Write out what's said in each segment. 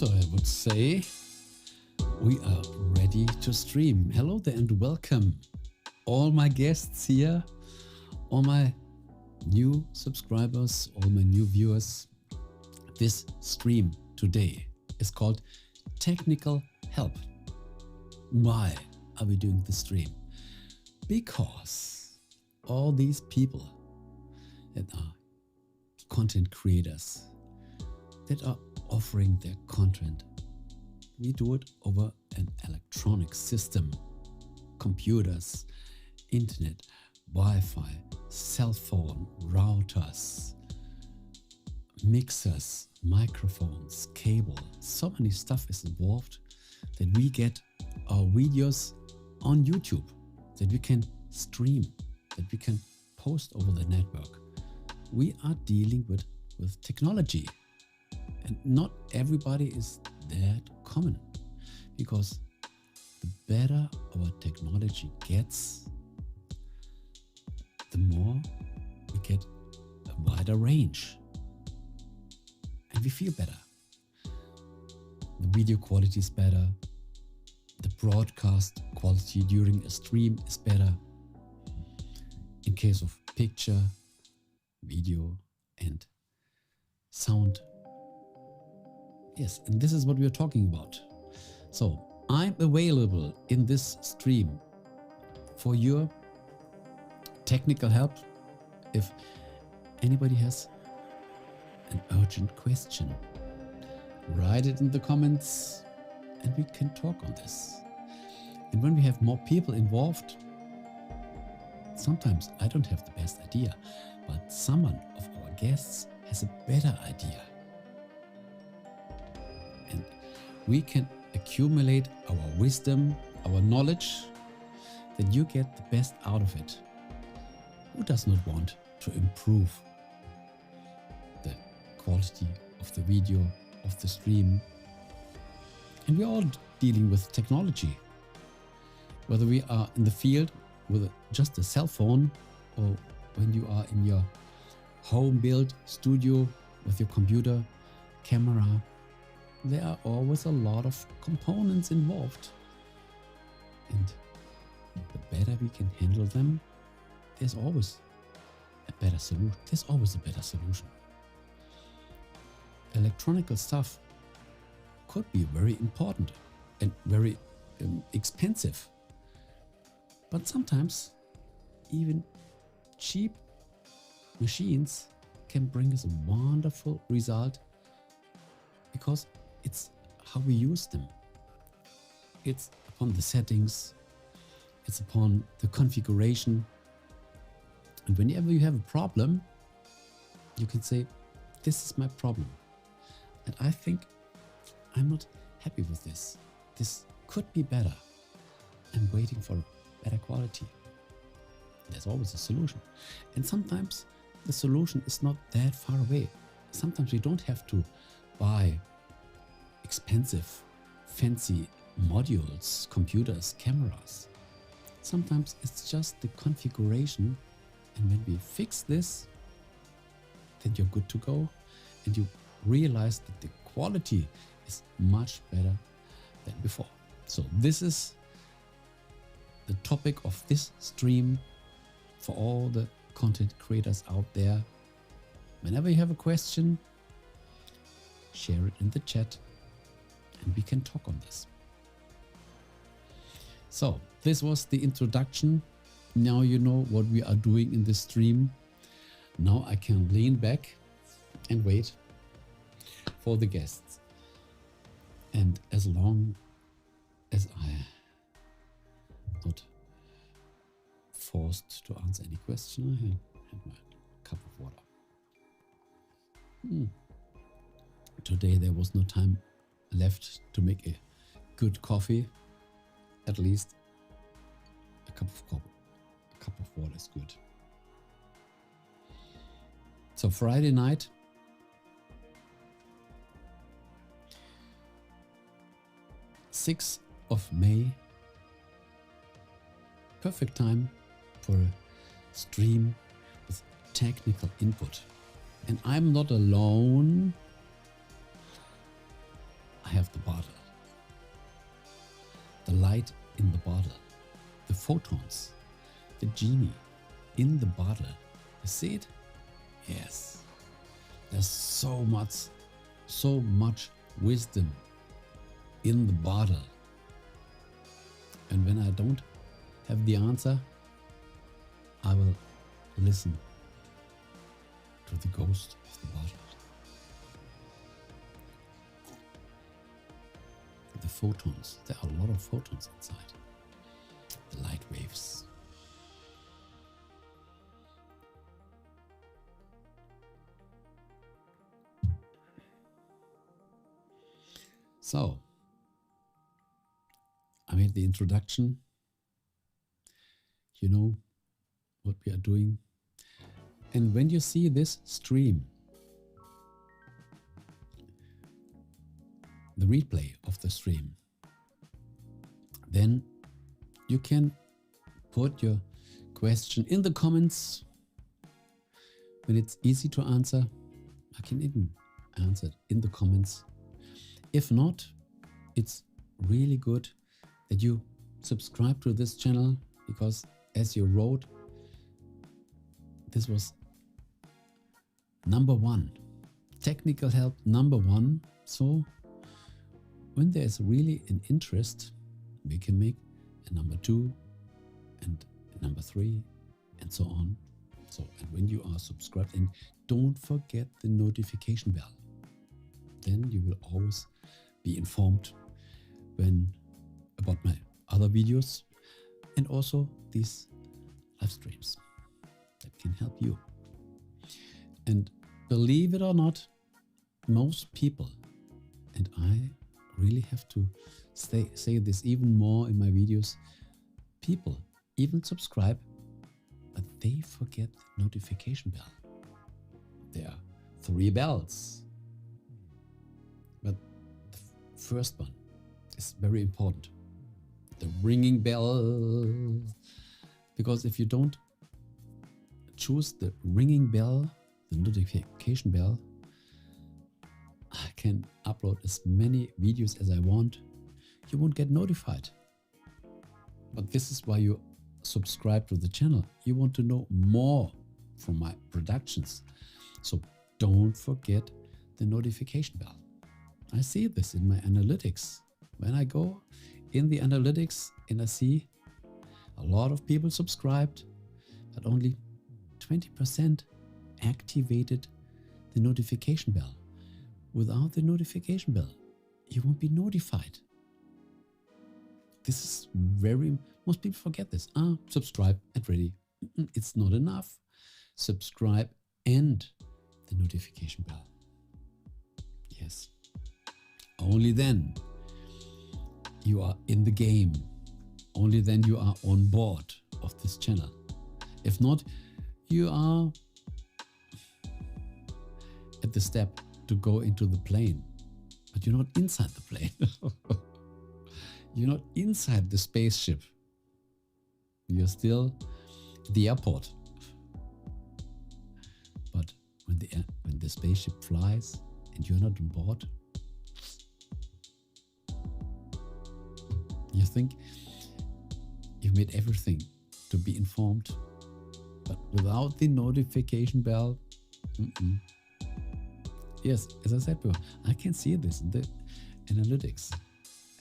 So I would say we are ready to stream. Hello there and welcome all my guests here, all my new subscribers, all my new viewers. This stream today is called Technical Help. Why are we doing this stream? Because all these people that are content creators that are offering their content, we do it over an electronic system, computers, internet, Wi-Fi, cell phone, routers, mixers, microphones, cable. So many stuff is involved that we get our videos on YouTube, that we can stream, that we can post over the network. We are dealing with technology, and not everybody is that common, because the better our technology gets, the more we get a wider range and we feel better. The video quality is better. The broadcast quality during a stream is better in case of picture, video and sound. Yes, and this is what we are talking about. So I'm available in this stream for your technical help. If anybody has an urgent question, write it in the comments and we can talk on this. And when we have more people involved, sometimes I don't have the best idea, but someone of our guests has a better idea. And we can accumulate our wisdom, our knowledge, that you get the best out of it. Who does not want to improve the quality of the video, of the stream? And we're all dealing with technology. Whether we are in the field with just a cell phone, or when you are in your home-built studio with your computer, camera, there are always a lot of components involved. And the better we can handle them, there's always a better solution. There's always a better solution. Electronical stuff could be very important and very expensive. But sometimes even cheap machines can bring us a wonderful result, because it's how we use them. It's upon the settings, it's upon the configuration. And whenever you have a problem, you can say, this is my problem. And I think I'm not happy with this. This could be better. I'm waiting for better quality. There's always a solution. And sometimes the solution is not that far away. Sometimes we don't have to buy expensive, fancy modules, computers, cameras. Sometimes it's just the configuration. And when we fix this, then you're good to go. And you realize that the quality is much better than before. So this is the topic of this stream for all the content creators out there. Whenever you have a question, share it in the chat and we can talk on this. So this was the introduction. Now you know what we are doing in this stream. Now I can lean back and wait for the guests. And as long as I am not forced to answer any question, I have my cup of water. Today there was no time left to make a good coffee. At least a cup of water is good. So Friday night, th of May, perfect time for a stream with technical input. And I'm not alone. I have light in the bottle, the photons, the genie in the bottle. You see it? Yes. There's so much wisdom in the bottle. And when I don't have the answer, I will listen to the ghost of the bottle. The photons, there are a lot of photons inside. The light waves. So, I made the introduction. You know what we are doing. And when you see this stream, the replay of the stream, then you can put your question in the comments. When it's easy to answer, I can even answer it in the comments. If not, it's really good that you subscribe to this channel, because as you wrote, this was number one, technical help number one. So when there's really an interest, we can make a number 2 and a number 3 and so on. So, and when you are subscribed, and don't forget the notification bell, then you will always be informed about my other videos and also these live streams that can help you. And believe it or not, most people, and I really have to say this even more in my videos, people even subscribe, but they forget the notification bell. There are 3 bells, but the first one is very important, the ringing bell, because if you don't choose the ringing bell, the notification bell, I can upload as many videos as I want. You won't get notified. But this is why you subscribe to the channel. You want to know more from my productions. So don't forget the notification bell. I see this in my analytics. When I go in the analytics and I see a lot of people subscribed, but only 20% activated the notification bell. Without the notification bell, you won't be notified. This is most people forget this. Subscribe and ready. It's not enough. Subscribe and the notification bell. Yes. Only then you are in the game. Only then you are on board of this channel. If not, you are at the step to go into the plane, but you're not inside the plane. You're not inside the spaceship. You're still at the airport. But when the spaceship flies and you're not on board, you think you've made everything to be informed, but without the notification bell, yes, as I said before, I can see this in the analytics,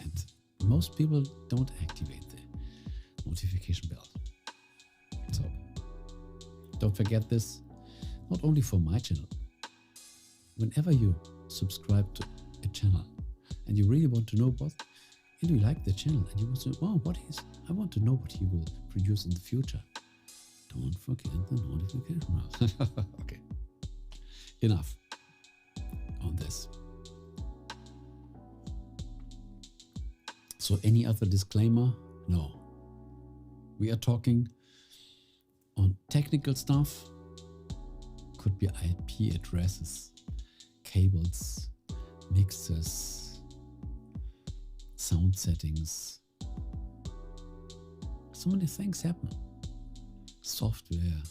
and most people don't activate the notification bell. So don't forget this, not only for my channel. Whenever you subscribe to a channel and you really want to know what, and you like the channel and you want to know, I want to know what he will produce in the future. Don't forget the notification bell. Okay, enough on this. So any other disclaimer? No. We are talking on technical stuff. Could be IP addresses, cables, mixers, sound settings. So many things happen. Software.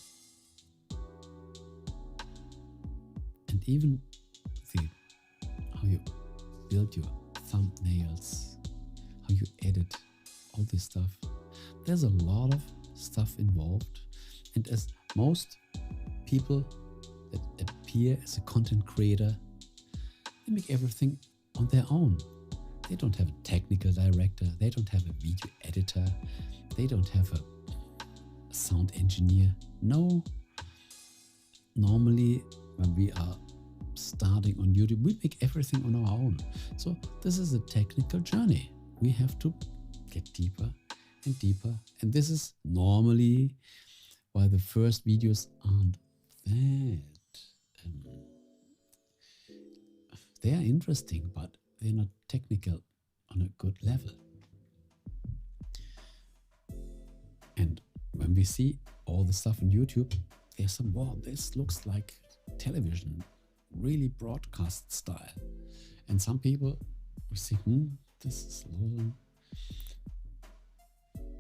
And even how you build your thumbnails, how you edit all this stuff. There's a lot of stuff involved, and as most people that appear as a content creator, they make everything on their own. They don't have a technical director, they don't have a video editor, they don't have a sound engineer. No, normally when we are starting on YouTube, we make everything on our own. So this is a technical journey. We have to get deeper and deeper, and this is normally why the first videos aren't that they are interesting, but they're not technical on a good level. And when we see all the stuff on YouTube, there's some, wow, this looks like television, really broadcast style. And some people we see, this is low.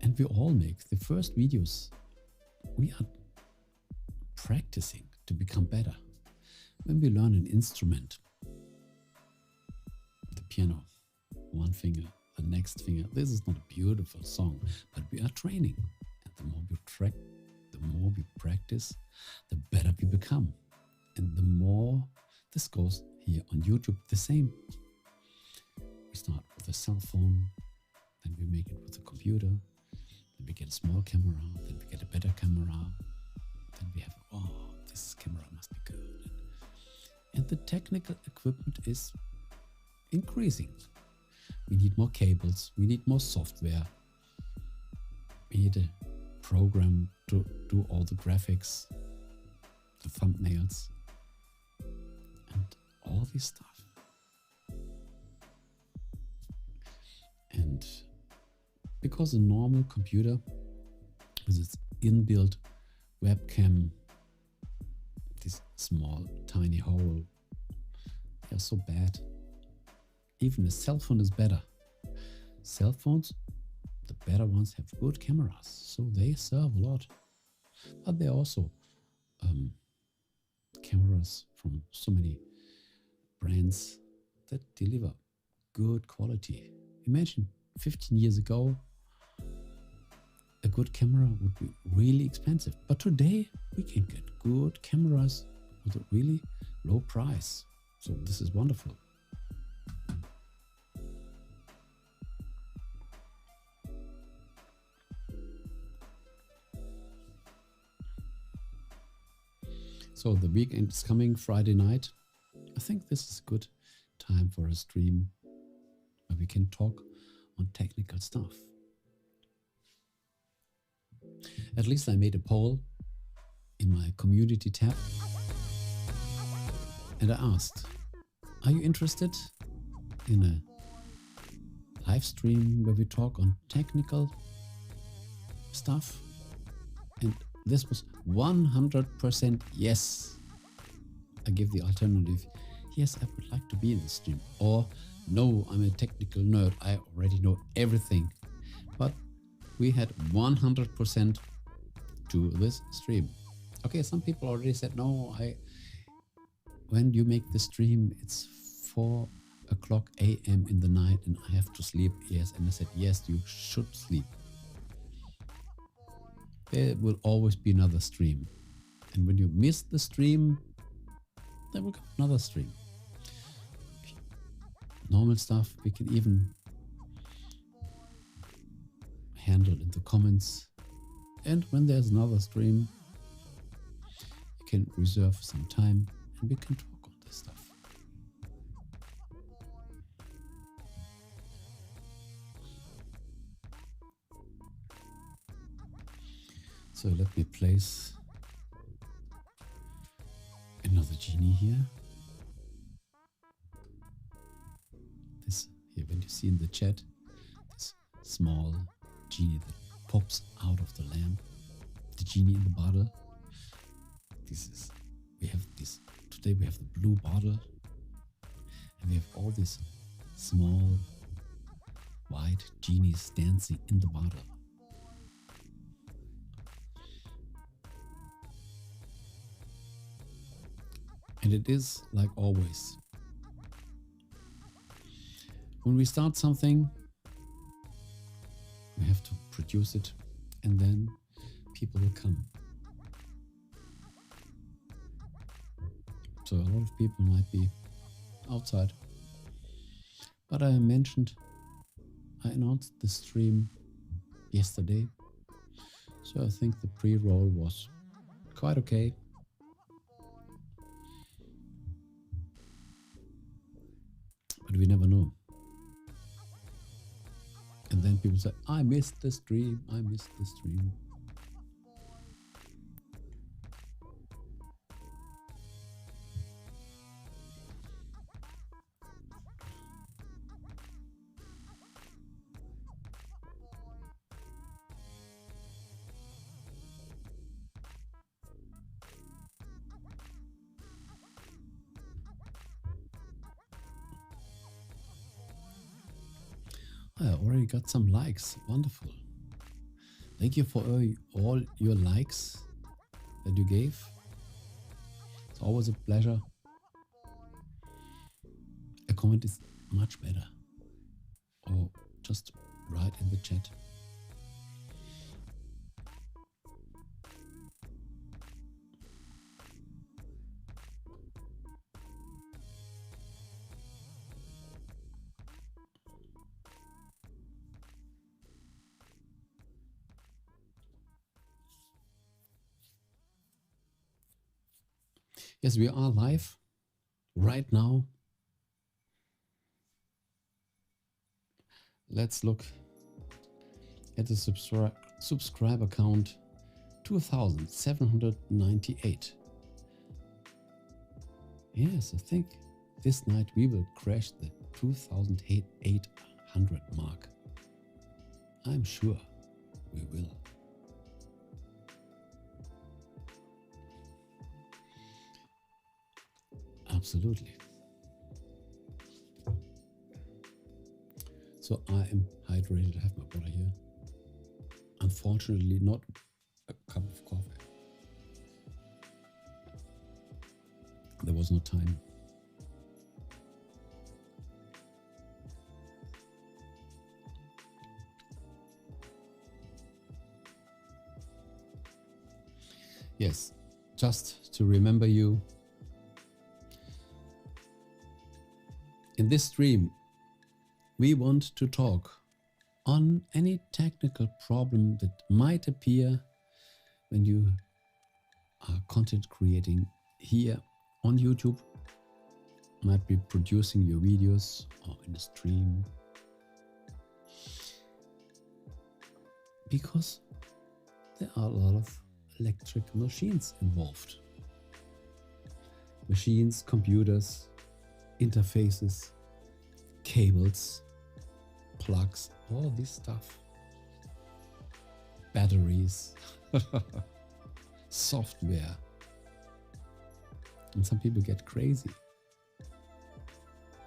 And we all make the first videos. We are practicing to become better. When we learn an instrument, the piano, one finger, the next finger, this is not a beautiful song, but we are training. And the more we practice, the better we become. And the more this goes here on YouTube, the same. We start with a cell phone, then we make it with a computer, then we get a small camera, then we get a better camera, then we have, oh, this camera must be good. And the technical equipment is increasing. We need more cables, we need more software, we need a program to do all the graphics, the thumbnails, and all this stuff. And because a normal computer with its inbuilt webcam, this small tiny hole, they are so bad. Even a cell phone is better. Cell phones, the better ones, have good cameras, so they serve a lot. But there are also cameras from so many brands that deliver good quality. Imagine 15 years ago, a good camera would be really expensive. But today, we can get good cameras with a really low price. So this is wonderful. So the weekend is coming, Friday night. I think this is a good time for a stream where we can talk on technical stuff. At least I made a poll in my community tab and I asked, are you interested in a live stream where we talk on technical stuff? And this was 100% yes. I give the alternative, yes, I would like to be in the stream. Or, no, I'm a technical nerd, I already know everything. But we had 100% to this stream. Okay, some people already said, no, when you make the stream, it's 4 o'clock a.m. in the night and I have to sleep. Yes, and I said, yes, you should sleep. There will always be another stream. And when you miss the stream, there will come another stream. Normal stuff we can even handle in the comments. And when there's another stream, you can reserve some time and we can talk on this stuff. So let me place another genie here. This here, when you see in the chat, this small genie that pops out of the lamp, the genie in the bottle. Today we have the blue bottle, and we have all these small white genies dancing in the bottle. And it is like always. When we start something, we have to produce it, and then people will come. So a lot of people might be outside. But I announced the stream yesterday, so I think the pre-roll was quite okay. But we never know. And then people say, I missed the stream. I already got some likes. Wonderful. Thank you for all your likes that you gave. It's always a pleasure. A comment is much better. Or just write in the chat. Yes, we are live right now. Let's look at the subscriber count, 2,798. Yes, I think this night we will crash the 2,800 mark. I'm sure we will. Absolutely. So I am hydrated. I have my water here. Unfortunately, not a cup of coffee. There was no time. Yes, just to remember you, in this stream, we want to talk on any technical problem that might appear when you are content creating here on YouTube, might be producing your videos or in a stream. Because there are a lot of electric machines involved. Machines, computers, interfaces, cables, plugs, all this stuff. Batteries, software. And some people get crazy.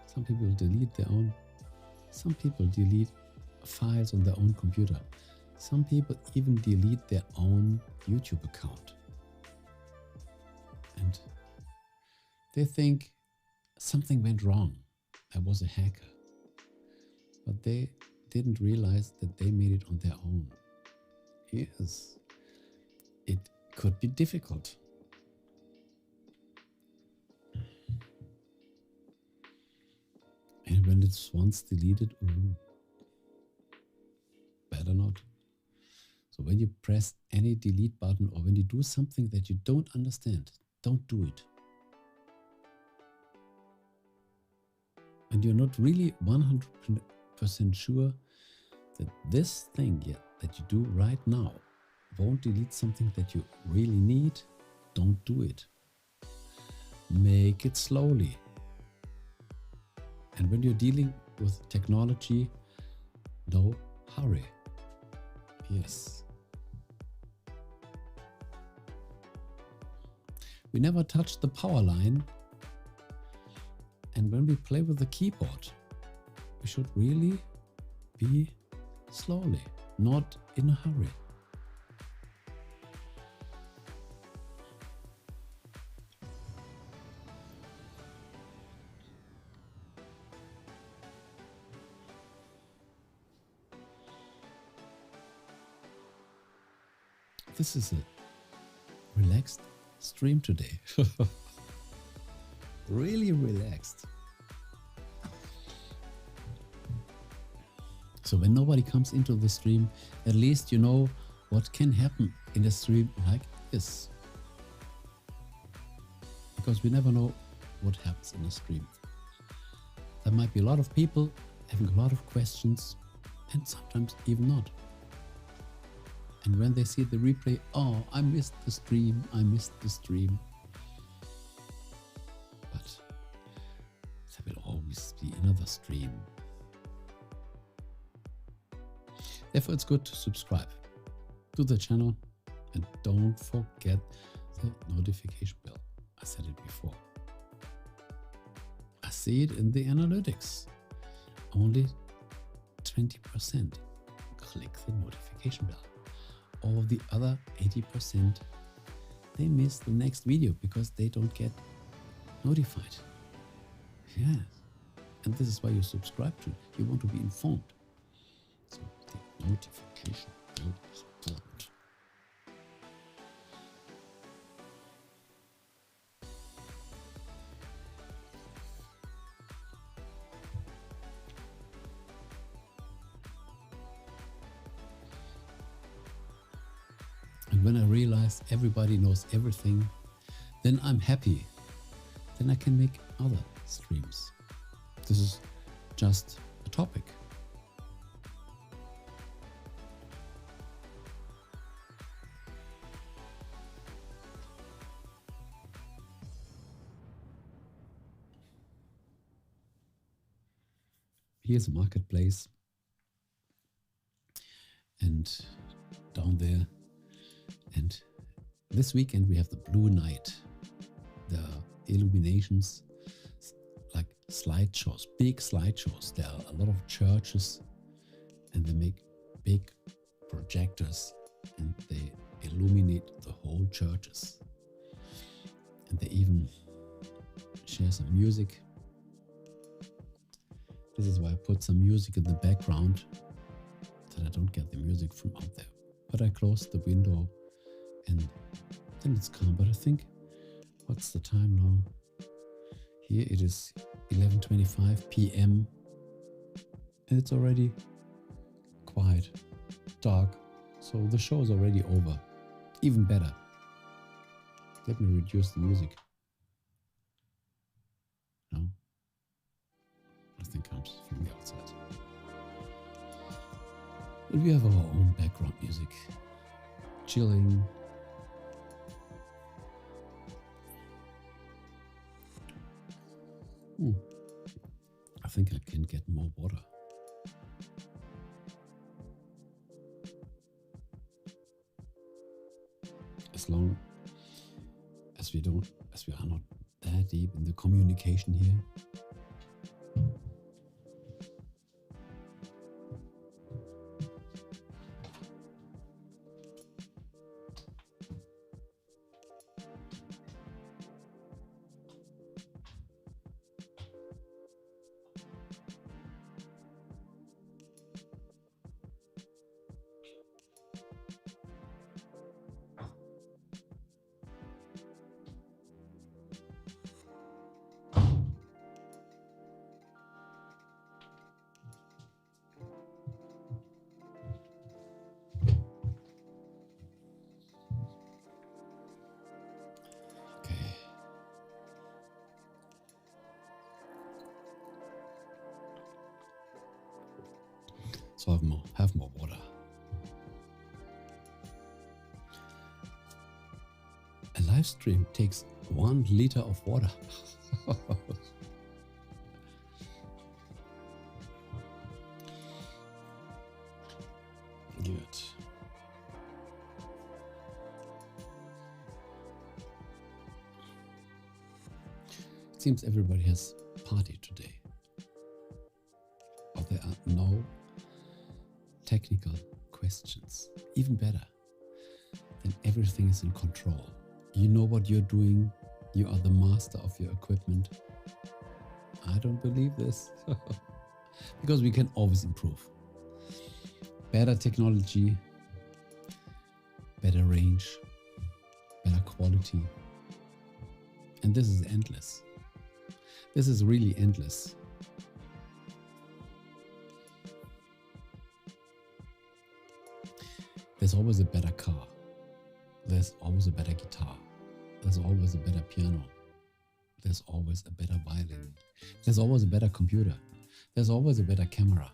Some people delete their own. Some people delete files on their own computer. Some people even delete their own YouTube account. And they think something went wrong. I was a hacker. But they didn't realize that they made it on their own. Yes, it could be difficult. And when it's once deleted, better not. So when you press any delete button or when you do something that you don't understand, don't do it. And you're not really 100% sure that this thing that you do right now won't delete something that you really need, don't do it. Make it slowly. And when you're dealing with technology, no hurry. Yes. We never touch the power line. And when we play with the keyboard, we should really be slowly, not in a hurry. this is a relaxed stream today. Really relaxed. So when nobody comes into the stream, at least you know what can happen in a stream like this. Because we never know what happens in a stream. There might be a lot of people having a lot of questions and sometimes even not. And when they see the replay, oh, I missed the stream, I missed the stream. But there will always be another stream. Therefore, it's good to subscribe to the channel and don't forget the notification bell. I said it before. I see it in the analytics. Only 20% click the notification bell. All the other 80%, they miss the next video because they don't get notified. Yeah. And this is why you subscribe to it. You want to be informed. So the notification bell is important. And when I realize everybody knows everything, then I'm happy. Then I can make other streams. This is just a topic. Here's a marketplace, and down there, and this weekend we have the Blue Night, the illuminations, like slideshows, big slideshows. There are a lot of churches and they make big projectors and they illuminate the whole churches, and they even share some music. This is why I put some music in the background, that I don't get the music from out there. But I closed the window and then it's calm. But I think, what's the time now? Here it is 11:25 p.m. and it's already quiet, dark. So the show is already over. Even better. Let me reduce the music. No? Nothing comes from the outside. But we have our own background music. Chilling. I think I can get more water. As long as we are not that deep in the communication here. So have more water. A live stream takes 1 liter of water. Good. It seems everybody has party today. But there are no technical questions. Even better. Then everything is in control. You know what you're doing. You are the master of your equipment. I don't believe this. Because we can always improve. Better technology, better range, better quality. And this is endless. This is really endless. There's always a better car. There's always a better guitar. There's always a better piano. There's always a better violin. There's always a better computer. There's always a better camera.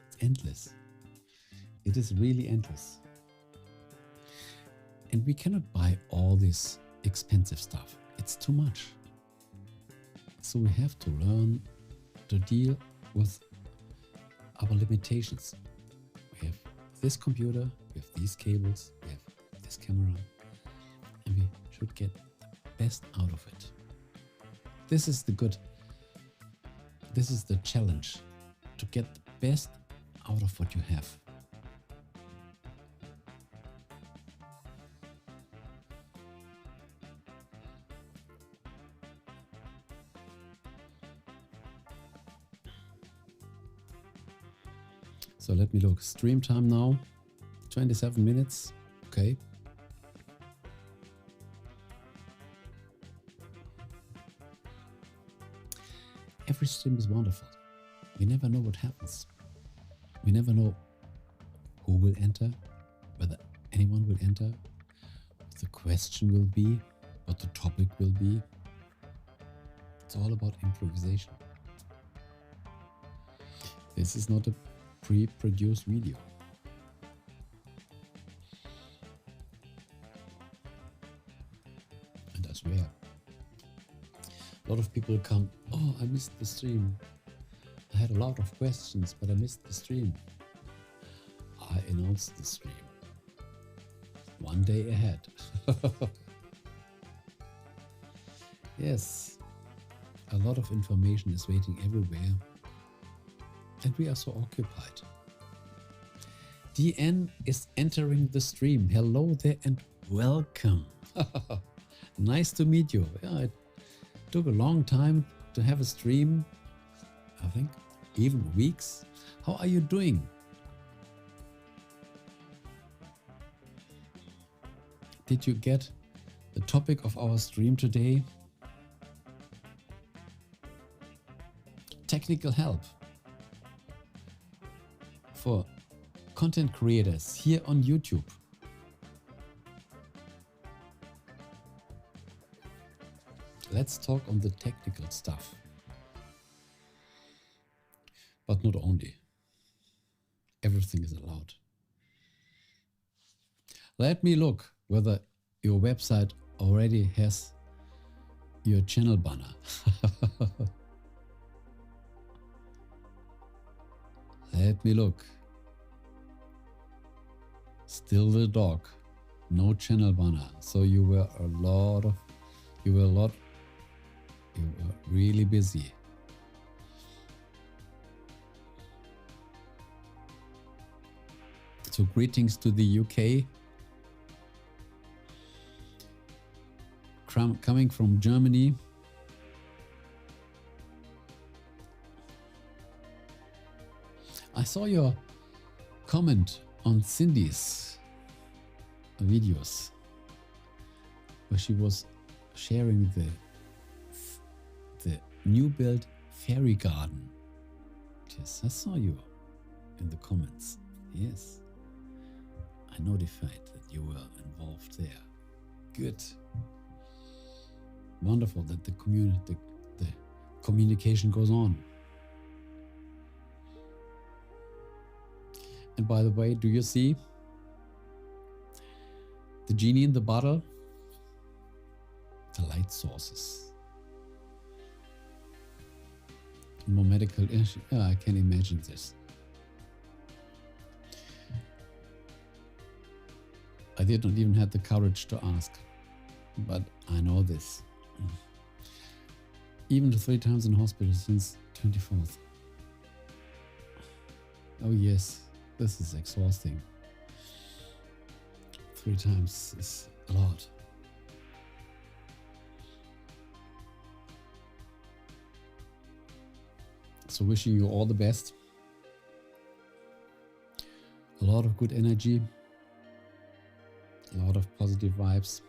It's endless. It is really endless. And we cannot buy all this expensive stuff. It's too much. So we have to learn to deal with our limitations. We have this computer, we have these cables, we have this camera, and we should get the best out of it. This is the challenge, to get the best out of what you have. So let me look. Stream time now, 27 minutes. Okay. Every stream is wonderful. We never know what happens. We never know who will enter, whether anyone will enter, what the question will be, what the topic will be. It's all about improvisation. This is not a pre-produced video. And I swear, a lot of people come, oh, I missed the stream. I had a lot of questions, but I missed the stream. I announced the stream one day ahead. Yes, a lot of information is waiting everywhere. And we are so occupied. DN is entering the stream. Hello there and welcome. Nice to meet you. Yeah, it took a long time to have a stream. I think even weeks. How are you doing? Did you get the topic of our stream today? Technical help for content creators here on YouTube. Let's talk on the technical stuff. But not only. Everything is allowed. Let me look whether your website already has your channel banner. Let me look. Still the dog. No channel banner. So you were really busy. So greetings to the UK. Coming from Germany. I saw your comment on Cindy's videos where she was sharing the new built fairy garden. Yes, I saw you in the comments. Yes, I notified that you were involved there. Good. Wonderful that the communication goes on. And by the way, do you see the genie in the bottle? The light sources. More medical issue. Yeah, I can imagine this. I did not even have the courage to ask, but I know this. Even 3 times in hospital since 24th. Oh yes. This is exhausting. 3 times is a lot. So wishing you all the best. A lot of good energy. lot of positive vibes.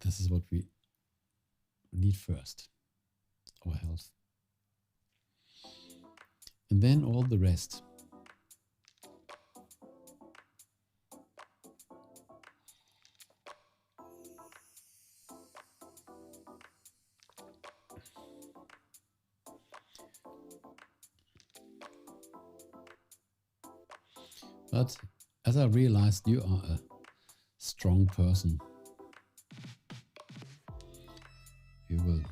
This is what we need first, our health. And then all the rest. But as I realized, you are a strong person. You will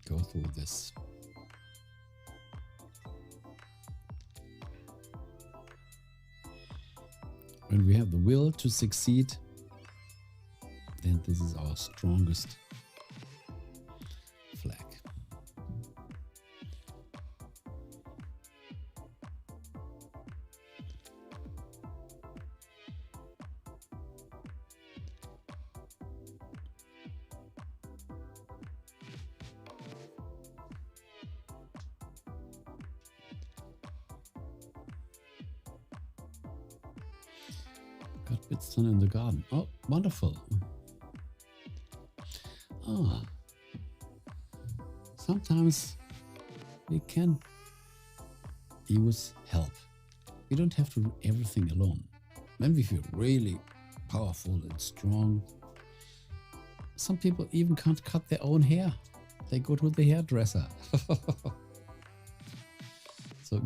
go through this. When we have the will to succeed, then this is our strongest flag. Got bits done in the garden. Oh, wonderful. Ah, sometimes we can use help. We don't have to do everything alone. When we feel really powerful and strong, some people even can't cut their own hair. They go to the hairdresser. So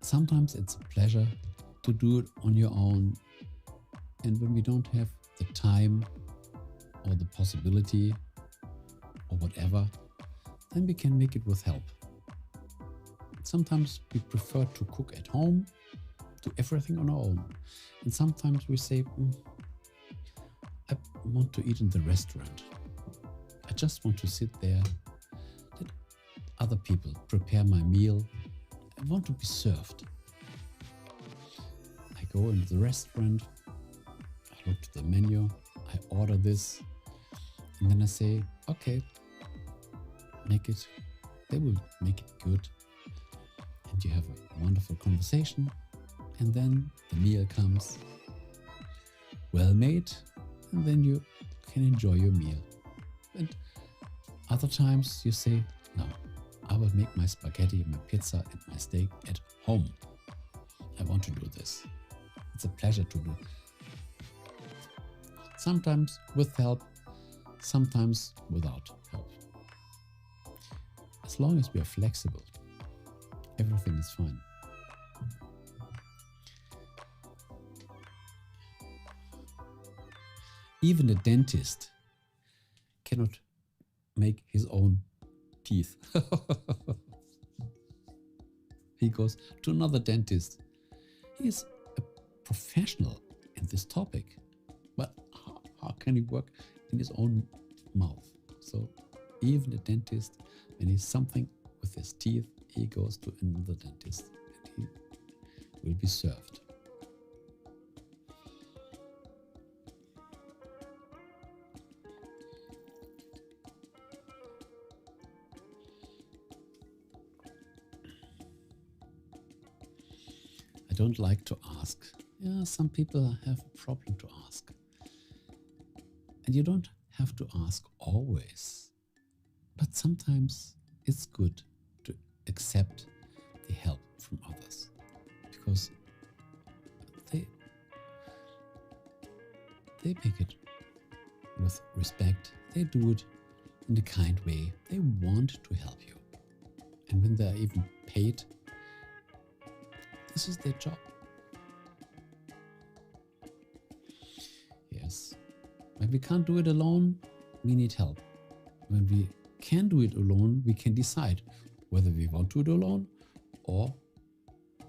sometimes it's a pleasure to do it on your own. And when we don't have the time or the possibility or whatever, then we can make it with help. Sometimes we prefer to cook at home, do everything on our own. And sometimes we say, I want to eat in the restaurant. I just want to sit there, let other people prepare my meal. I want to be served. I go into the restaurant, I look to the menu, I order this, and then I say, okay, make it. They will make it good. And you have a wonderful conversation, and then the meal comes well made, and then you can enjoy your meal. And other times you say, no, I will make my spaghetti, my pizza, and my steak at home. I want to do this. It's a pleasure to do. Sometimes with help, sometimes without help. As long as we are flexible, everything is fine. Even a dentist cannot make his own teeth. He goes to another dentist. He is a professional in this topic, but how can he work in his own mouth? So even a dentist, when he's something with his teeth, he goes to another dentist and he will be served. I don't like to ask. Yeah, some people have a problem to ask. And you don't have to ask always. But sometimes it's good to accept the help from others, because they make it with respect. They do it in a kind way. They want to help you. And when they're even paid, this is their job. Yes. When we can't do it alone, we need help. When we can do it alone, we can decide whether we want to do it alone or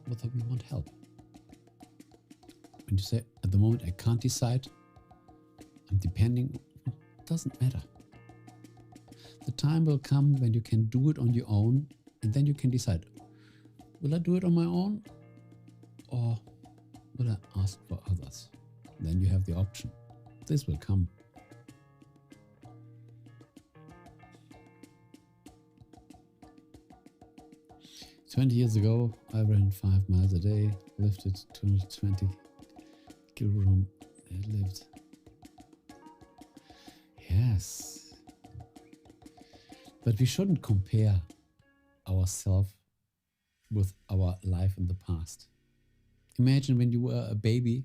whether we want help. When you say, at the moment I can't decide, I'm depending, it doesn't matter. The time will come when you can do it on your own, and then you can decide, will I do it on my own or will I ask for others? Then you have the option. This will come. 20 years ago, I ran 5 miles a day, lifted 220 kilogram. I lived. Yes. But we shouldn't compare ourselves with our life in the past. Imagine when you were a baby,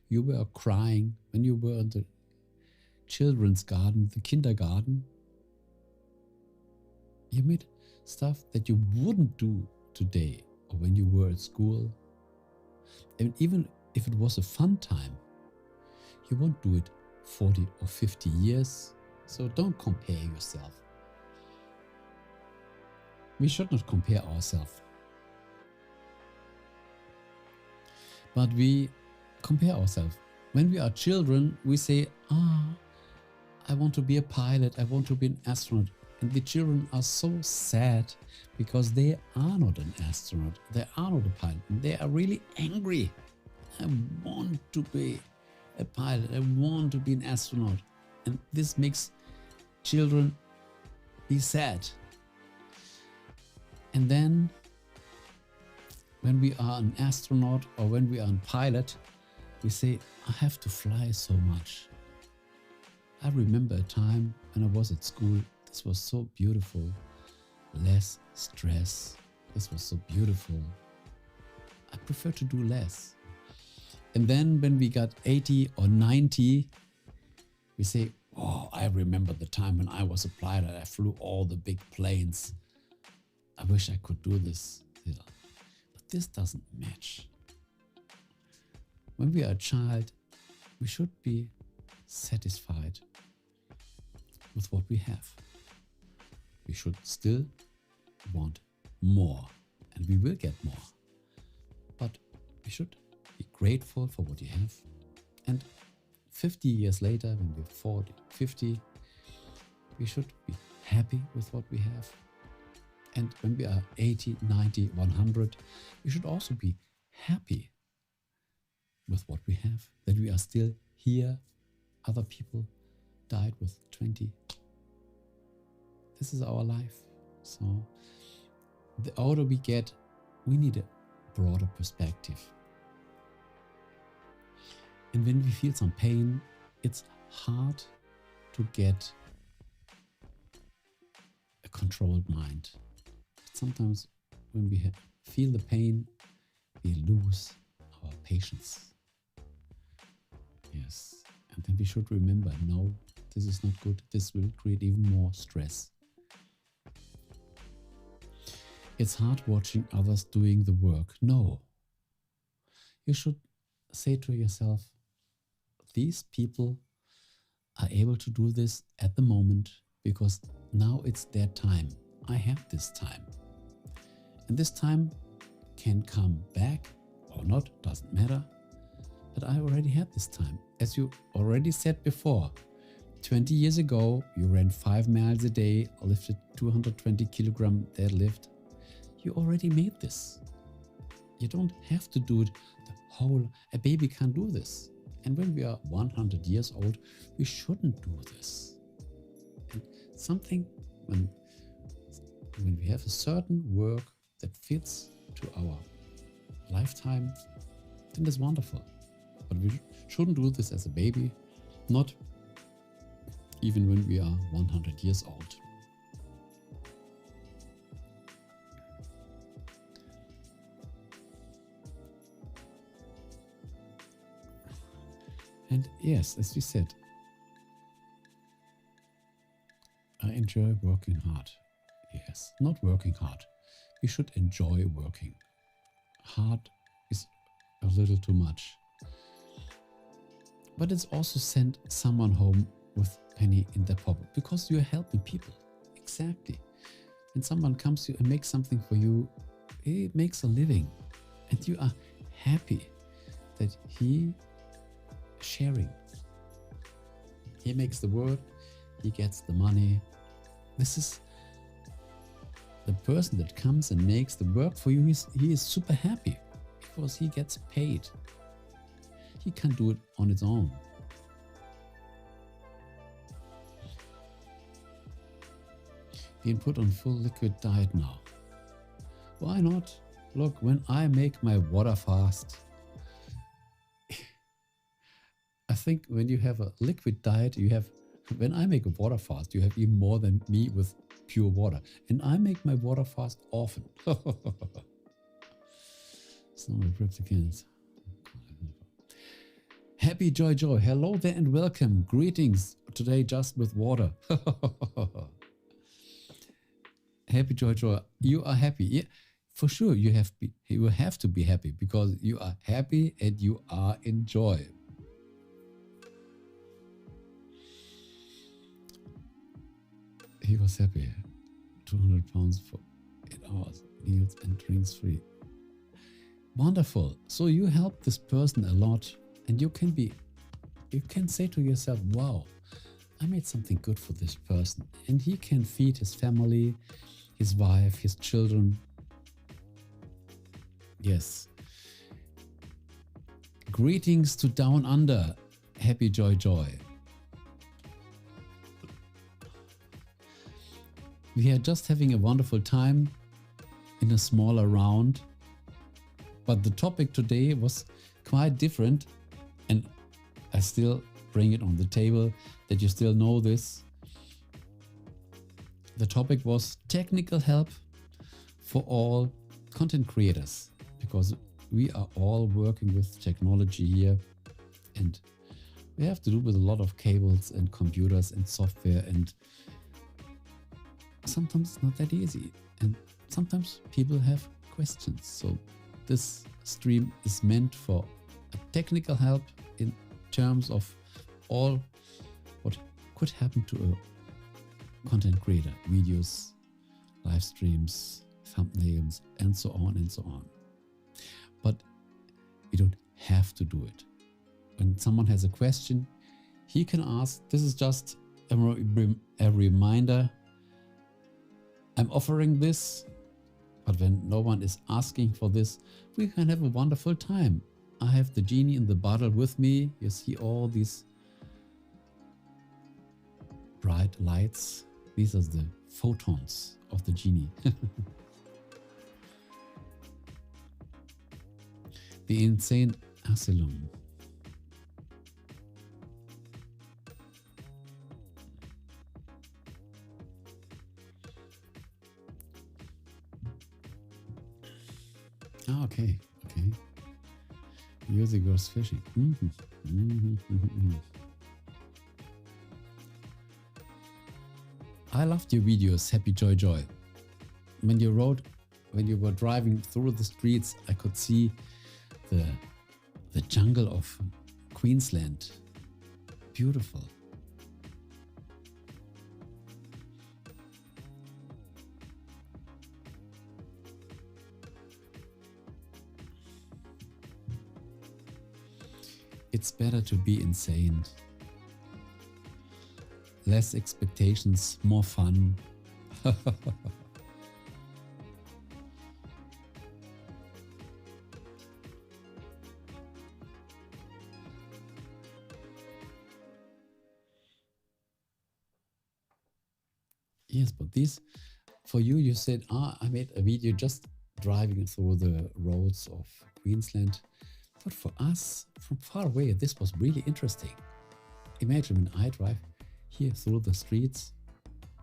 you were crying when you were in the children's garden, the kindergarten. You made stuff that you wouldn't do today or when you were at school. And even if it was a fun time, you won't do it 40 or 50 years. So don't compare yourself. We should not compare ourselves. But we compare ourselves. When we are children, we say, I want to be a pilot, I want to be an astronaut. And the children are so sad because they are not an astronaut, they are not a pilot. And they are really angry. I want to be a pilot, I want to be an astronaut. And this makes children be sad. And then when we are an astronaut or when we are a pilot, we say, I have to fly so much. I remember a time when I was at school, this was so beautiful. Less stress. This was so beautiful. I prefer to do less. And then when we got 80 or 90, we say, oh, I remember the time when I was a pilot. I flew all the big planes. I wish I could do this. But this doesn't match. When we are a child, we should be satisfied with what we have. We should still want more, and we will get more. But we should be grateful for what you have. And 50 years later, when we're 40, 50, we should be happy with what we have. And when we are 80, 90, 100, we should also be happy with what we have, that we are still here. Other people died with 20. This is our life. So the older we get, we need a broader perspective. And when we feel some pain, it's hard to get a controlled mind. Sometimes when we feel the pain, we lose our patience. Yes. And then we should remember, no, this is not good. This will create even more stress. It's hard watching others doing the work. No. You should say to yourself, these people are able to do this at the moment because now it's their time. I have this time. And this time can come back or not, doesn't matter. But I already had this time. As you already said before, 20 years ago, you ran 5 miles a day, lifted 220 kilogram deadlift. You already made this. You don't have to do it the whole, a baby can't do this. And when we are 100 years old, we shouldn't do this. And something, when we have a certain work that fits to our lifetime, then that's wonderful. But we shouldn't do this as a baby, not even when we are 100 years old. And yes, as we said, I enjoy working hard. Yes, not working hard. We should enjoy working. Hard is a little too much. But it's also send someone home with penny in their pocket because you're helping people. Exactly. When someone comes to you and makes something for you, he makes a living. And you are happy that he sharing. He makes the work, he gets the money. This is the person that comes and makes the work for you. He is super happy because he gets paid. He can't do it on its own. Being put on full liquid diet now. Why not? Look, when I make my water fast, I think when you have a liquid diet, when I make a water fast, you have even more than me with pure water. And I make my water fast often. Snowy Crypticans. Happy Joy Joy. Hello there and welcome. Greetings. Today just with water. Happy Joy Joy. You are happy. Yeah, for sure you have to be happy because you are happy and you are in joy. He was happy. 200 pounds for 8 hours. Meals and drinks free. Wonderful. So you help this person a lot and you can say to yourself, wow, I made something good for this person. And he can feed his family, his wife, his children. Yes. Greetings to Down Under. Happy Joy Joy. We are just having a wonderful time in a smaller round. But the topic today was quite different. And I still bring it on the table that you still know this. The topic was technical help for all content creators, because we are all working with technology here and we have to do with a lot of cables and computers and software, and sometimes it's not that easy and sometimes people have questions. So this stream is meant for a technical help in terms of all what could happen to a content creator, videos, live streams, thumbnails, and so on and so on. But we don't have to do it. When someone has a question, he can ask. This is just a reminder. I'm offering this, but when no one is asking for this, we can have a wonderful time. I have the genie in the bottle with me. You see all these bright lights. These are the photons of the genie. The insane asylum. Ah, okay. Music goes fishing. I loved your videos, Happy Joy Joy. When you were driving through the streets, I could see the jungle of Queensland. Beautiful. It's better to be insane. Less expectations, more fun. Yes, but this, for you, you said, I made a video just driving through the roads of Queensland. But for us, from far away, this was really interesting. Imagine when I drive here through the streets,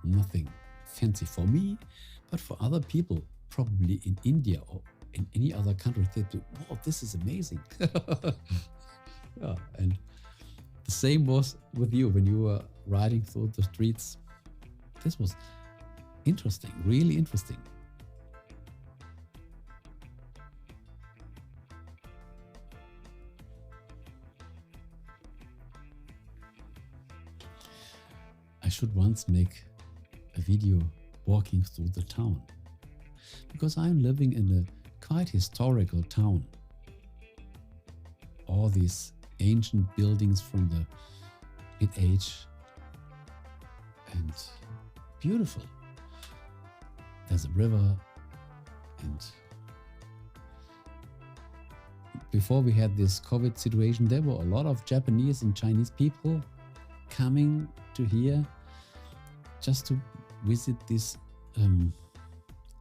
nothing fancy for me, but for other people, probably in India or in any other country, they do, wow, this is amazing. Yeah, and the same was with you when you were riding through the streets. This was interesting, really interesting. I should once make a video walking through the town, because I'm living in a quite historical town. All these ancient buildings from the mid-age and beautiful. There's a river, and before we had this COVID situation, there were a lot of Japanese and Chinese people coming to here just to visit these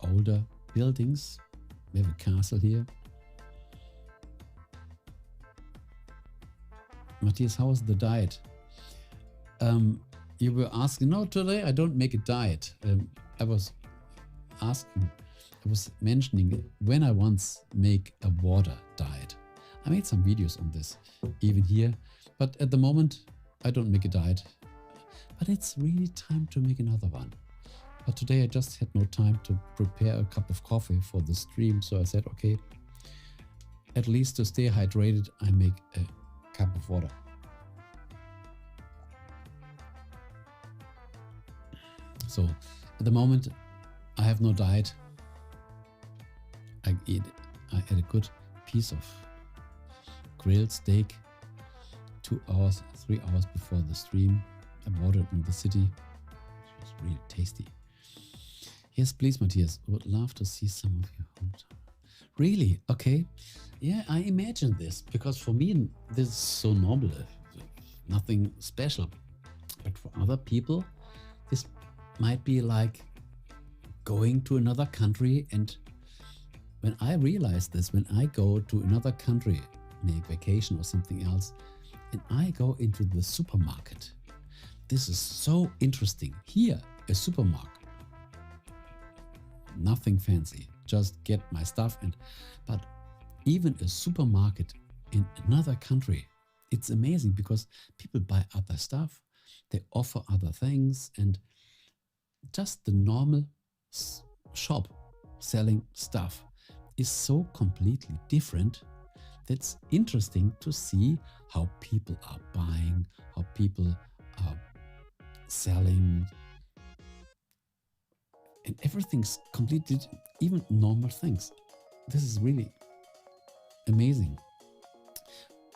older buildings. We have a castle here. Matthias, how was the diet? You were asking, no, today I don't make a diet. I was mentioning when I once make a water diet. I made some videos on this, even here, but at the moment I don't make a diet. But it's really time to make another one. But today I just had no time to prepare a cup of coffee for the stream, so I said, okay, at least to stay hydrated, I make a cup of water. So at the moment, I have no diet. I had a good piece of grilled steak 2 hours, 3 hours before the stream. I bought it in the city. It was really tasty. Yes, please, Matthias. Would love to see some of your hometown. Really? Okay. Yeah, I imagine this because for me, this is so normal. Nothing special. But for other people, this might be like going to another country. And when I realize this, when I go to another country, make vacation or something else, and I go into the supermarket, this is so interesting. Here, a supermarket, nothing fancy, just get my stuff. But even a supermarket in another country, it's amazing because people buy other stuff, they offer other things, and just the normal shop selling stuff is so completely different. That's interesting to see how people are buying, how people are selling, and everything's completely, even normal things. This is really amazing.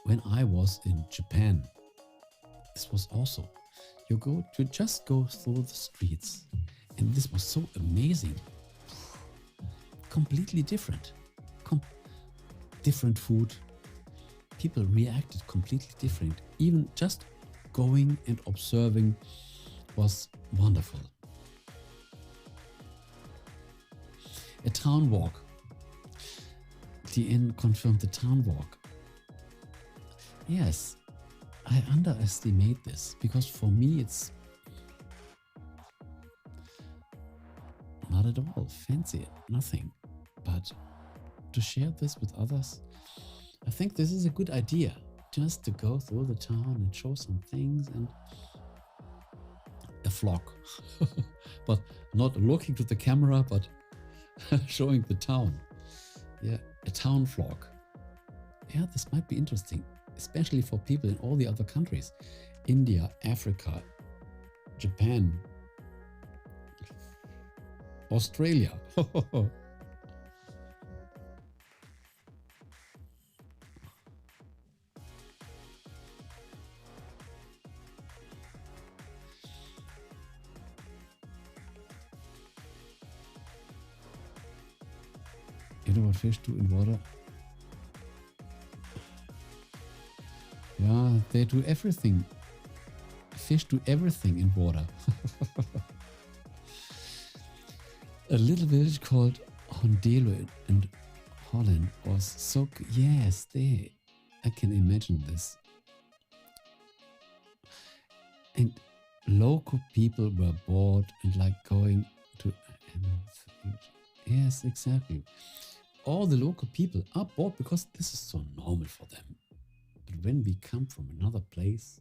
When I was in Japan, this was also, you just go through the streets, and this was so amazing. Completely different. Different food. People reacted completely different. Even just going and observing was wonderful. A town walk. TN confirmed the town walk. Yes, I underestimate this because for me it's not at all fancy, nothing. But to share this with others, I think this is a good idea. Just to go through the town and show some things and a vlog. But not looking to the camera, but showing the town. Yeah, a town vlog. Yeah, this might be interesting, especially for people in all the other countries. India, Africa, Japan, Australia. You know what fish do in water? Yeah, they do everything. Fish do everything in water. A little village called Hondelo in Holland was so... Yes, I can imagine this. And local people were bored and like going to... Yes, exactly. All the local people are bored because this is so normal for them. But when we come from another place,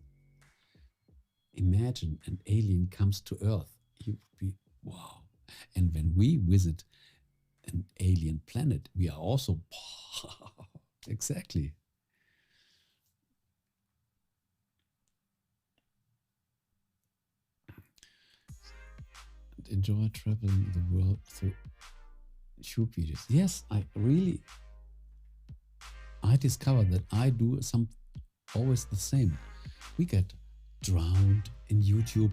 imagine an alien comes to Earth. He would be, wow. And when we visit an alien planet, we are also, exactly. And enjoy traveling the world through YouTube videos. Yes, I discovered that I do always the same. We get drowned in YouTube.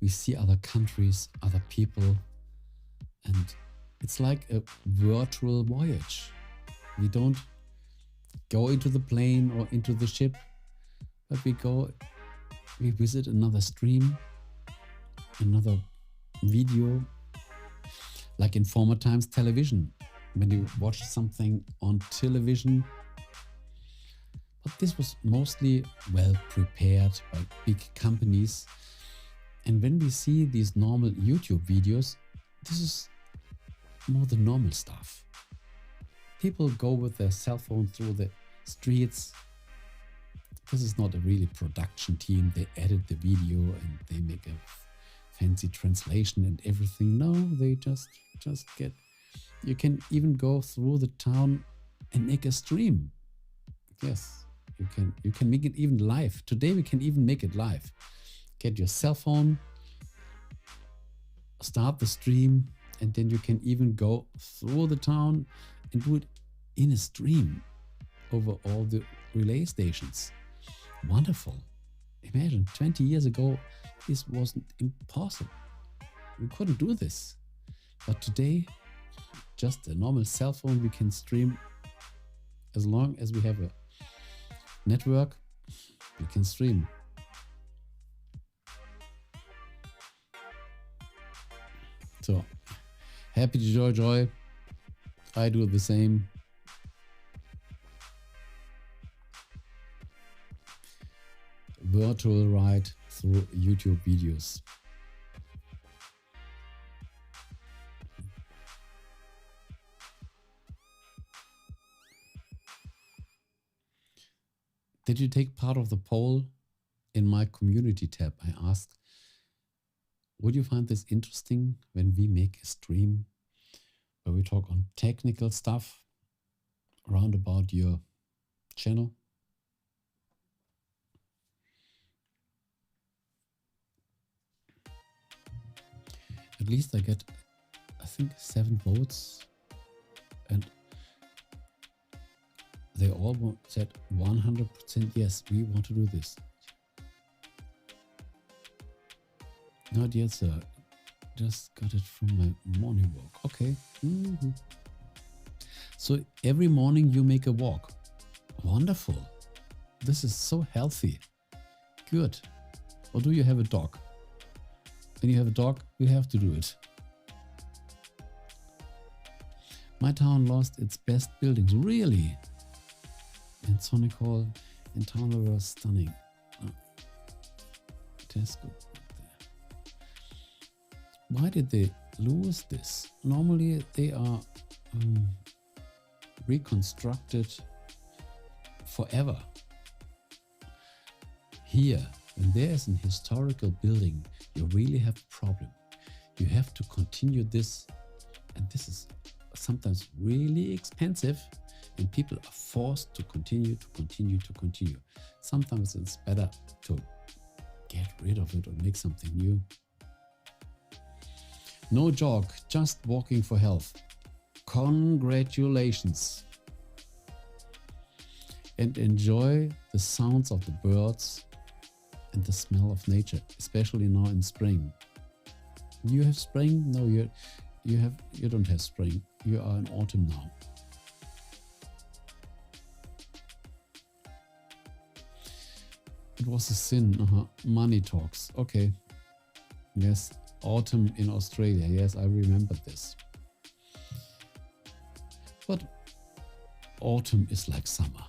We see other countries, other people, and it's like a virtual voyage. We don't go into the plane or into the ship, but we visit another stream, another video. Like in former times, television. When you watch something on television, but this was mostly well prepared by big companies. And when we see these normal YouTube videos, this is more the normal stuff. People go with their cell phone through the streets. This is not a really production team. They edit the video and they make a fancy translation and everything. No, they just get. You can even go through the town and make a stream. Yes, you can make it even live. Today we can even make it live. Get your cell phone, start the stream, and then you can even go through the town and do it in a stream over all the relay stations. Wonderful. Imagine 20 years ago, this wasn't impossible. We couldn't do this. But today, just a normal cell phone, we can stream. As long as we have a network, we can stream. So, happy to joy. I do the same. Virtual ride through YouTube videos. Did you take part of the poll in my community tab? I asked, would you find this interesting when we make a stream where we talk on technical stuff around about your channel? At least I get, I think, 7 votes, and they all said 100% yes, we want to do this. Not yet, sir. Just got it from my morning walk. Okay. So every morning you make a walk. Wonderful. This is so healthy. Good. Or do you have a dog? When you have a dog, you have to do it. My town lost its best buildings. Really? And Sonic Hall and town were stunning. Tesco. Why did they lose this? Normally they are reconstructed forever. Here, when there is an historical building, you really have a problem. You have to continue this, and this is sometimes really expensive, and people are forced to continue. Sometimes it's better to get rid of it or make something new. No jog, just walking for health. Congratulations. And enjoy the sounds of the birds and the smell of nature, especially now in spring. You have spring? No, you don't have spring. You are in autumn now. It was a sin. Money talks. Okay. Yes. Autumn in Australia. Yes, I remember this. But autumn is like summer.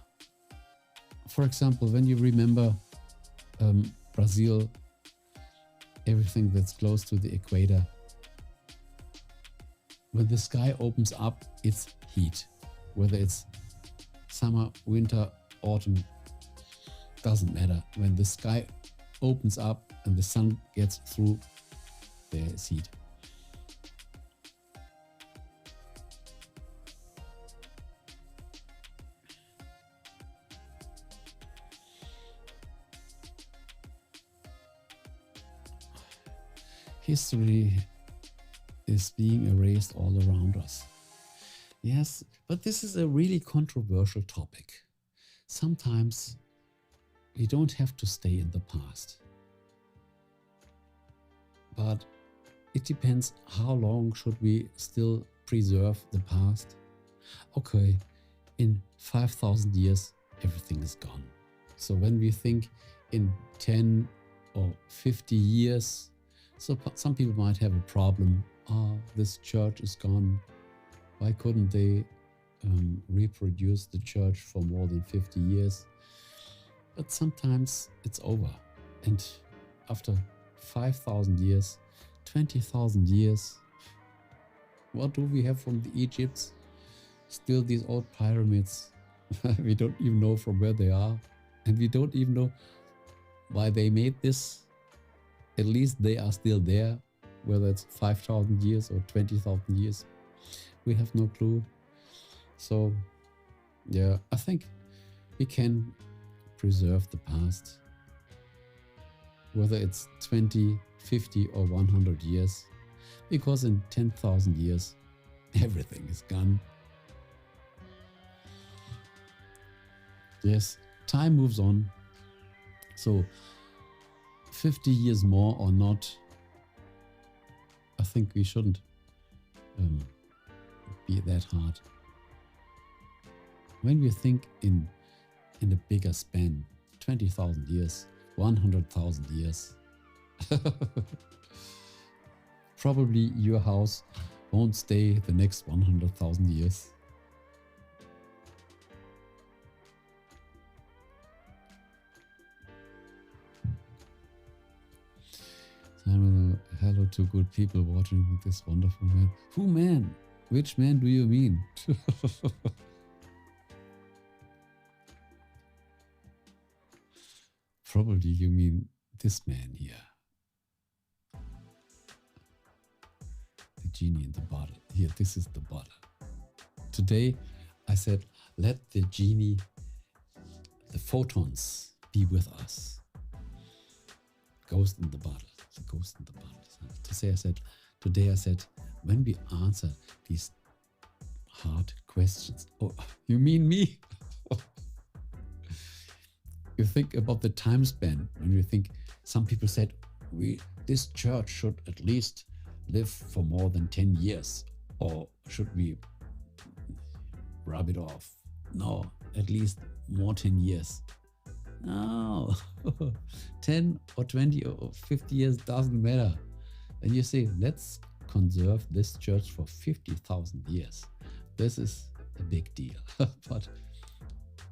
For example, when you remember Brazil, everything that's close to the equator, when the sky opens up, it's heat. Whether it's summer, winter, autumn, doesn't matter. When the sky opens up and the sun gets through, there is heat. History is being erased all around us. Yes, but this is a really controversial topic. Sometimes we don't have to stay in the past. But it depends how long should we still preserve the past. Okay, in 5,000 years, everything is gone. So when we think in 10 or 50 years, so some people might have a problem this church is gone. Why couldn't they reproduce the church for more than 50 years? But sometimes it's over. And after 5,000 years, 20,000 years, what do we have from the Egypts? Still these old pyramids. We don't even know from where they are. And we don't even know why they made this. At least they are still there, whether it's 5,000 years or 20,000 years. We have no clue. So, yeah, I think we can preserve the past. Whether it's 20, 50 or 100 years. Because in 10,000 years, everything is gone. Yes, time moves on. So 50 years more or not, I think we shouldn't be that hard. When we think in a bigger span, 20,000 years, 100,000 years, probably your house won't stay the next 100,000 years. Hello to good people watching this wonderful man. Who man? Which man do you mean? Probably you mean this man here. The genie in the bottle. Here, this is the bottle. Today I said, let the genie, the photons be with us. Ghost in the bottle. The ghost in the bottle. Today I said, when we answer these hard questions. Oh, you mean me? You think about the time span. When you think, some people said, this church should at least live for more than 10 years. Or should we rub it off? No, at least more 10 years. No, 10 or 20 or 50 years doesn't matter. And you say, let's conserve this church for 50,000 years. This is a big deal. But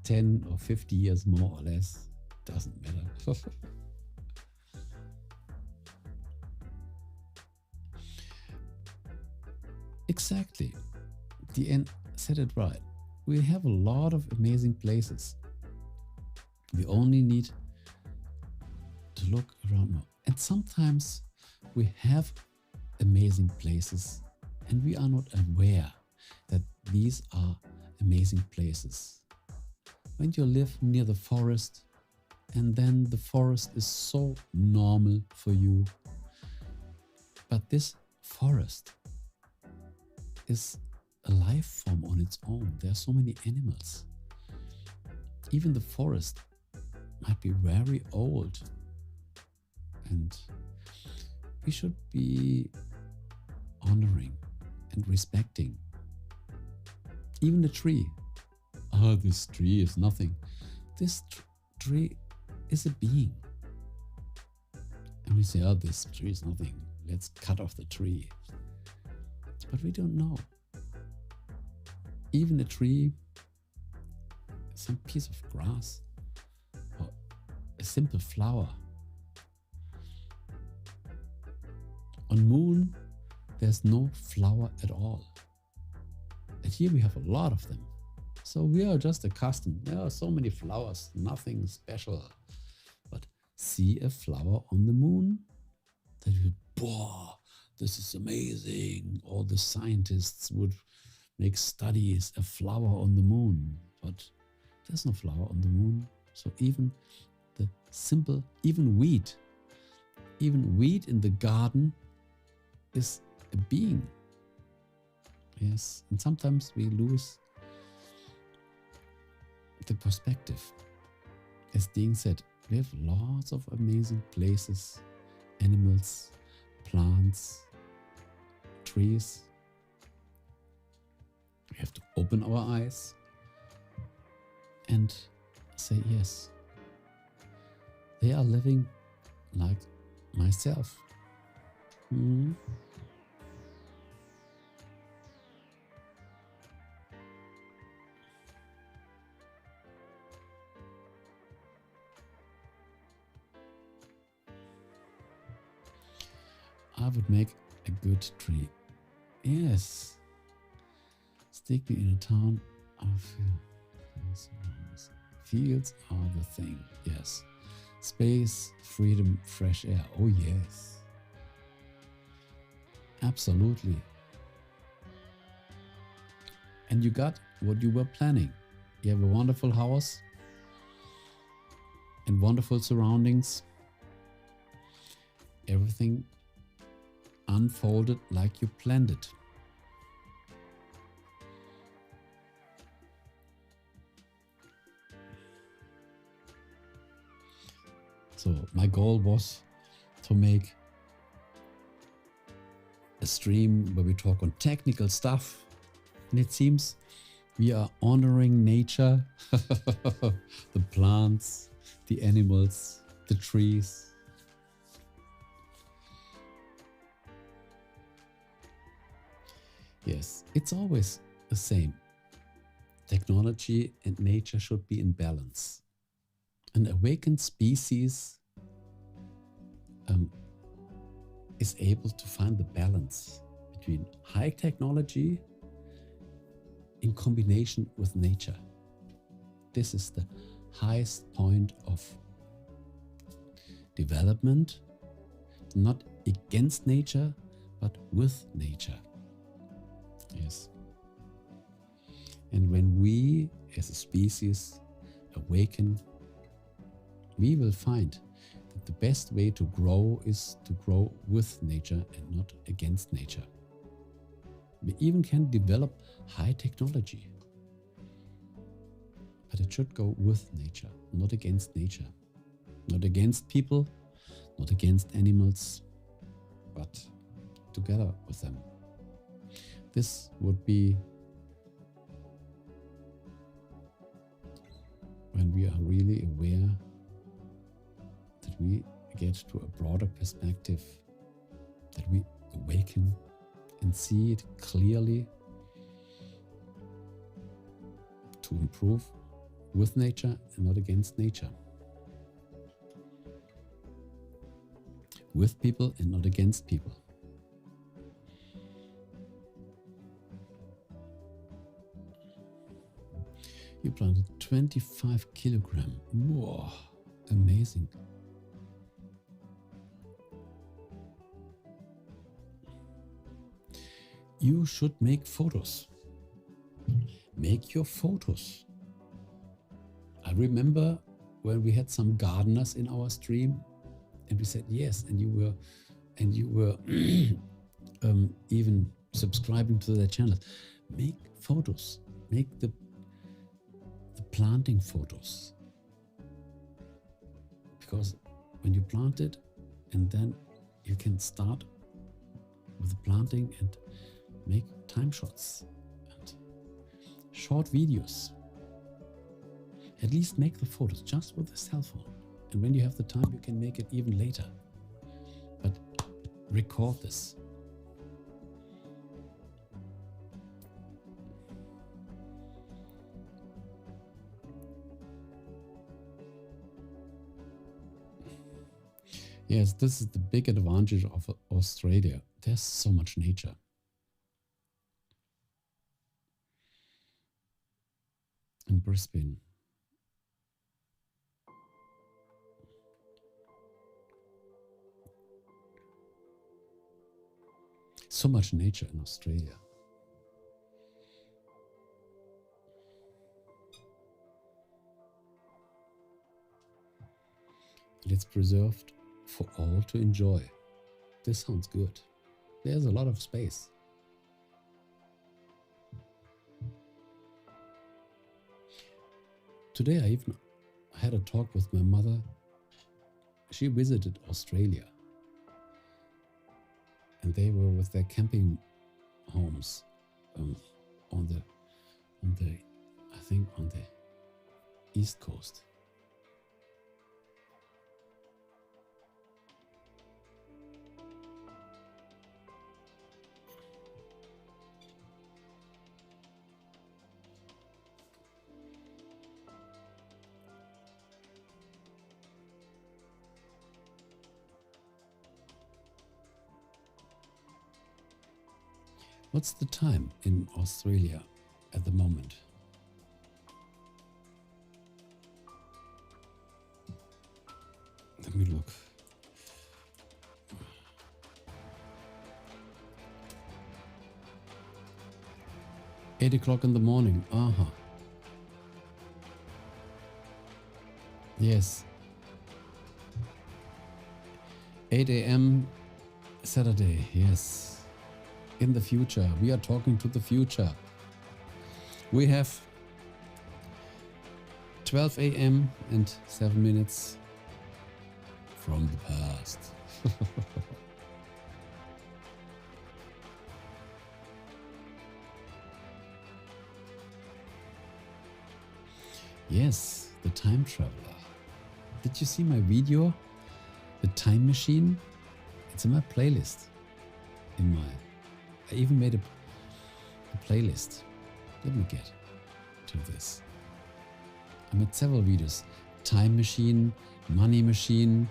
10 or 50 years more or less doesn't matter. Exactly. The end said it right. We have a lot of amazing places. We only need to look around more. And sometimes we have amazing places and we are not aware that these are amazing places. When you live near the forest and then the forest is so normal for you, but this forest is a life form on its own. There are so many animals. Even the forest might be very old, and we should be honoring and respecting even a tree. Oh, this tree is nothing. This tree is a being. And we say, oh, this tree is nothing. Let's cut off the tree. But we don't know. Even a tree, some piece of grass, or a simple flower. On moon, there's no flower at all. And here we have a lot of them. So we are just accustomed. There are so many flowers, nothing special. But see a flower on the moon, that you, wow, this is amazing. All the scientists would make studies, a flower on the moon. But there's no flower on the moon. So even the simple, even wheat in the garden is a being. Yes, and sometimes we lose the perspective. As Dean said, we have lots of amazing places, animals, plants, trees. We have to open our eyes and say, yes, they are living like myself. I would make a good tree. Yes. Stick me in a town of fields are the thing. Yes. Space, freedom, fresh air. Oh yes. Absolutely. And you got what you were planning. You have a wonderful house and wonderful surroundings. Everything unfolded like you planned it. So my goal was to make a stream where we talk on technical stuff. And it seems we are honoring nature, the plants, the animals, the trees. Yes, it's always the same. Technology and nature should be in balance. An awakened species is able to find the balance between high technology in combination with nature. This is the highest point of development, not against nature, but with nature. Yes. And when we as a species awaken, we will find that the best way to grow is to grow with nature and not against nature. We even can develop high technology, but it should go with nature, not against nature. Not against people, not against animals, but together with them. This would be when we are really aware that we get to a broader perspective, that we awaken and see it clearly to improve with nature and not against nature. With people and not against people. You planted 25 kilogram. Whoa, amazing. You should make photos. Make your photos. I remember when we had some gardeners in our stream, and we said yes, and you were even subscribing to their channel. Make photos. Make the planting photos. Because when you plant it, and then you can start with the planting and make time shots and short videos. At least make the photos just with a cell phone. And when you have the time, you can make it even later. But record this. Yes, this is the big advantage of Australia. There's so much nature. In Brisbane. So much nature in Australia. And it's preserved for all to enjoy. This sounds good. There's a lot of space. Today I even had a talk with my mother. She visited Australia. And they were with their camping homes on the East Coast. What's the time in Australia at the moment? Let me look. Eight o'clock in the morning. Yes. 8 a.m. Saturday. Yes. In the future. We are talking to the future. We have 12 a.m. and 7 minutes from the past. Yes, the time traveler. Did you see my video? The time machine? It's in my playlist. I even made a playlist. Let me get to this. I made several videos. Time machine, money machine.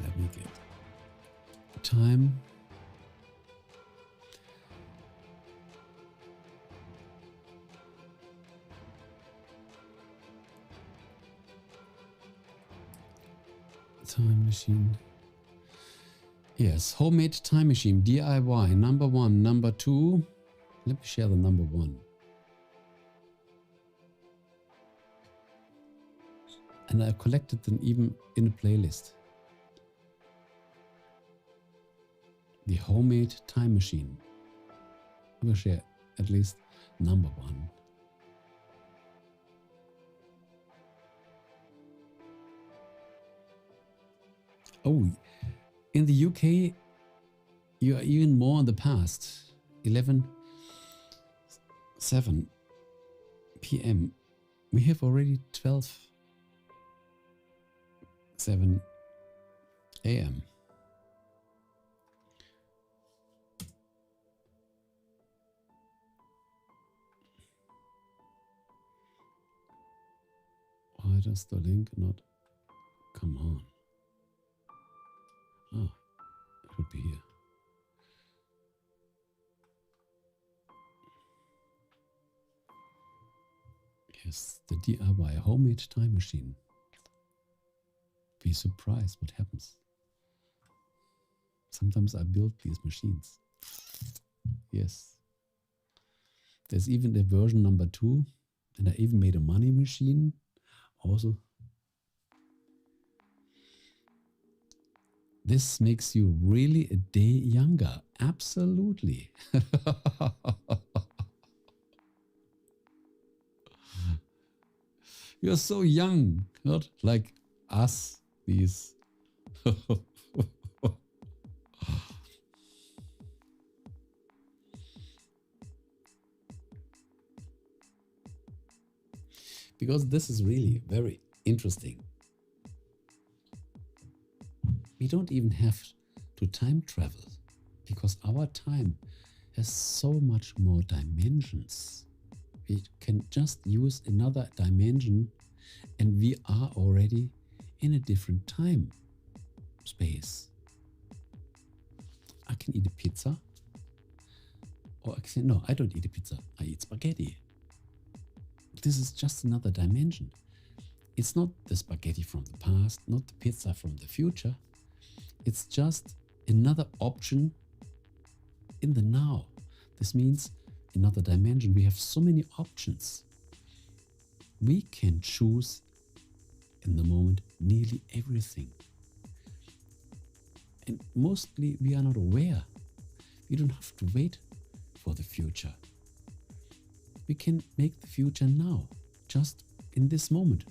Let me get time. Time machine. Yes, homemade time machine, DIY, number 1, number 2. Let me share the number 1. And I collected them even in a playlist. The homemade time machine. I will share at least number 1. Oh, in the UK, you are even more in the past. 11:07 p.m. We have already 12:07 a.m. Why does the link not come on? Oh, it would be here. Yes, the DIY homemade time machine. Be surprised what happens. Sometimes I build these machines. Yes. There's even a version number 2, and I even made a money machine. Also, this makes you really a day younger. Absolutely. You're so young, not like us, these. Because this is really very interesting. We don't even have to time travel because our time has so much more dimensions. We can just use another dimension and we are already in a different time space. I can eat a pizza, or I can say, no, I don't eat a pizza, I eat spaghetti. This is just another dimension. It's not the spaghetti from the past, not the pizza from the future. It's just another option in the now. This means another dimension. We have so many options. We can choose in the moment nearly everything. And mostly we are not aware. We don't have to wait for the future. We can make the future now, just in this moment.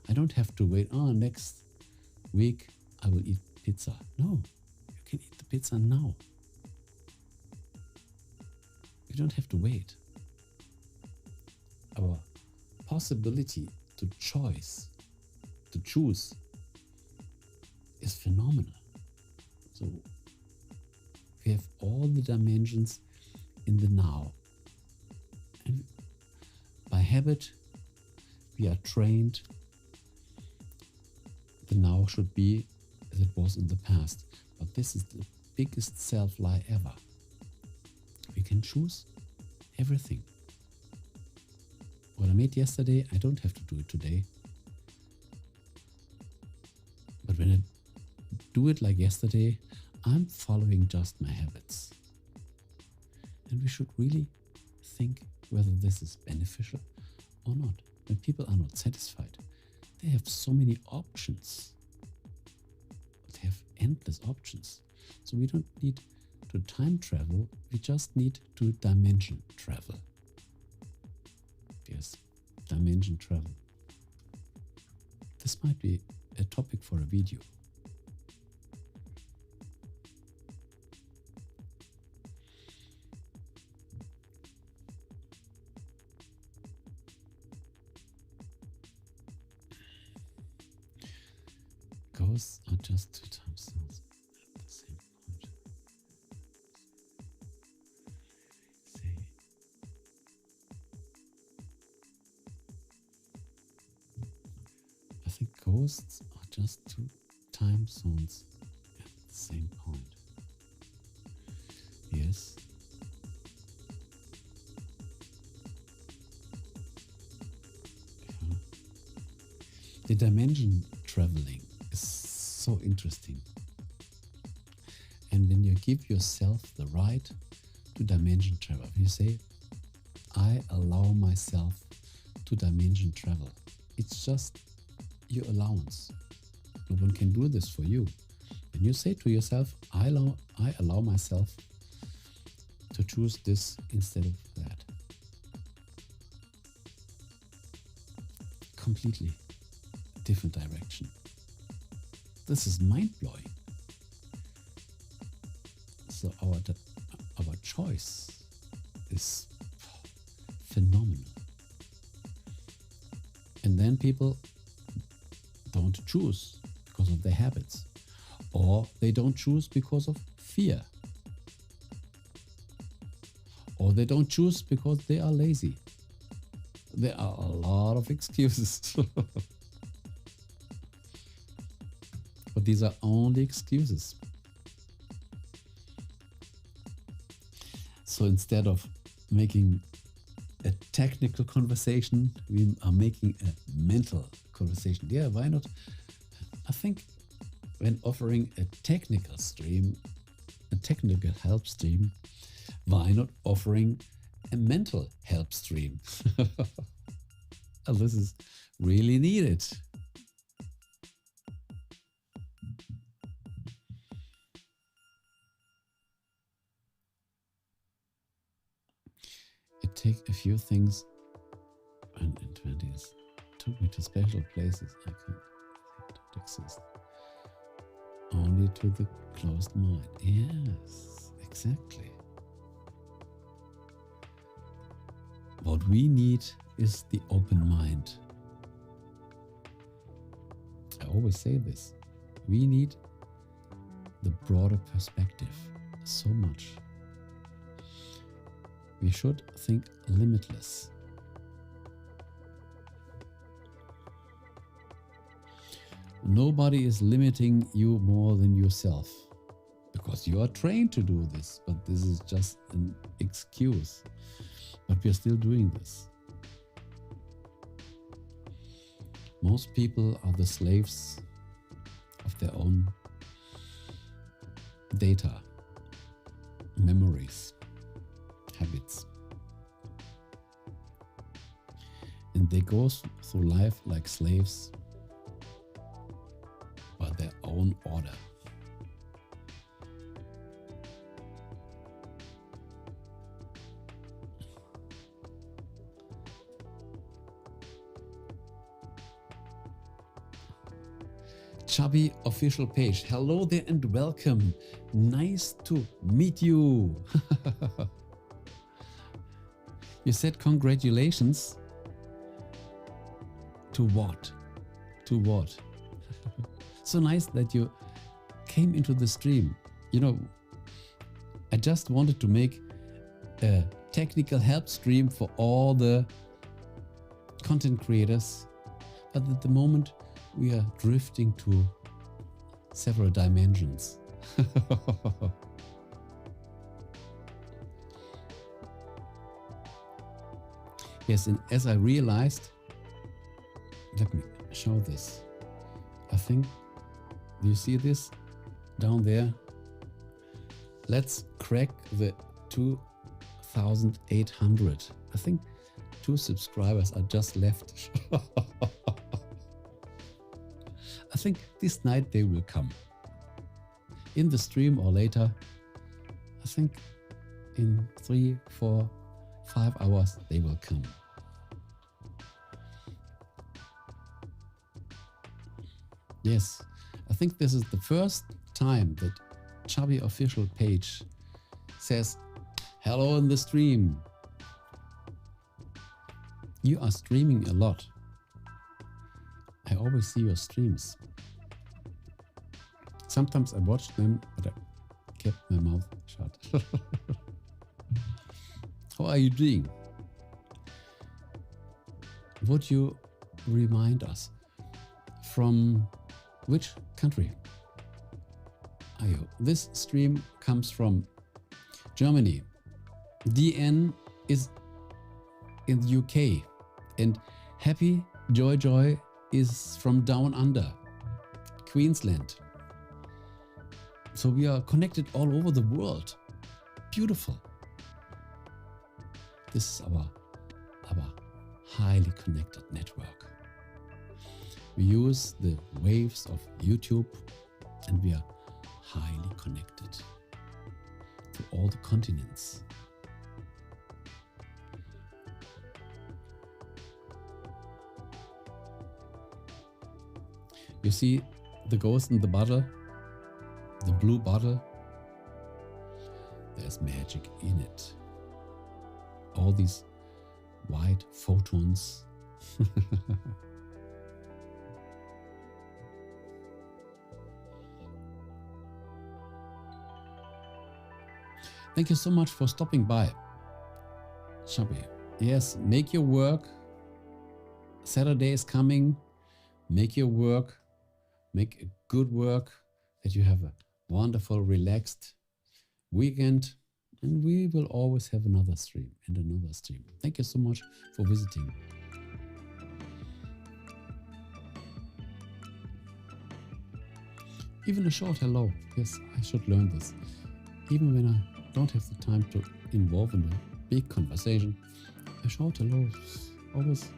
I don't have to wait, next week I will eat pizza. No, you can eat the pizza now. You don't have to wait. Our possibility to choose is phenomenal. So we have all the dimensions in the now. And by habit, we are trained. The now should be a as it was in the past. But this is the biggest self-lie ever. We can choose everything. What I made yesterday, I don't have to do it today. But when I do it like yesterday, I'm following just my habits. And we should really think whether this is beneficial or not. When people are not satisfied, they have so many options. They have endless options. So we don't need to time travel, we just need to dimension travel. Yes, dimension travel. This might be a topic for a video. Ghosts are just 2 time zones at the same point. I think ghosts are just 2 time zones at the same point. Yes. Yeah. The dimension traveling is so interesting. And when you give yourself the right to dimension travel, you say, I allow myself to dimension travel. It's just your allowance. No one can do this for you. When you say to yourself, I allow myself to choose this instead of that. Completely different direction. This is mind-blowing. So our choice is phenomenal. And then people don't choose because of their habits, or they don't choose because of fear, or they don't choose because they are lazy. There are a lot of excuses. But these are only excuses. So instead of making a technical conversation, we are making a mental conversation. Yeah, why not? I think when offering a technical stream, a technical help stream, why not offering a mental help stream? This is really needed. It takes a few things and in 20s took me to special places I don't exist. Only to the closed mind. Yes, exactly. What we need is the open mind. I always say this. We need the broader perspective so much. We should think limitless. Nobody is limiting you more than yourself, because you are trained to do this, but this is just an excuse. But we are still doing this. Most people are the slaves of their own data, memories, habits. And they go through life like slaves by their own order. Chubby official page. Hello there and welcome. Nice to meet you. You said congratulations. To what? To what? So nice that you came into the stream. You know, I just wanted to make a technical help stream for all the content creators. But at the moment, we are drifting to several dimensions. Yes, and as I realized, let me show this. I think, do you see this down there? Let's crack the 2,800. I think 2 subscribers are just left. I think this night they will come. In the stream or later. I think in 3, 4, 5 hours they will come. Yes, I think this is the first time that Chubby official page says hello in the stream. You are streaming a lot. I always see your streams. Sometimes I watch them, but I kept my mouth shut. How are you doing? Would you remind us from which country are you? This stream comes from Germany. DN is in the UK, and Happy Joy is from down under, Queensland. So we are connected all over the world. Beautiful. This is our highly connected network. We use the waves of YouTube, and we are highly connected to all the continents. You see the ghost in the bottle, the blue bottle? There's magic in it. All these white photons. Thank you so much for stopping by, Chubby. Yes, make your work. Saturday is coming. Make your work. Make a good work, that you have a wonderful, relaxed weekend. And we will always have another stream and another stream. Thank you so much for visiting. Even a short hello. Yes, I should learn this. Even when I don't have the time to involve in a big conversation, a short hello is always,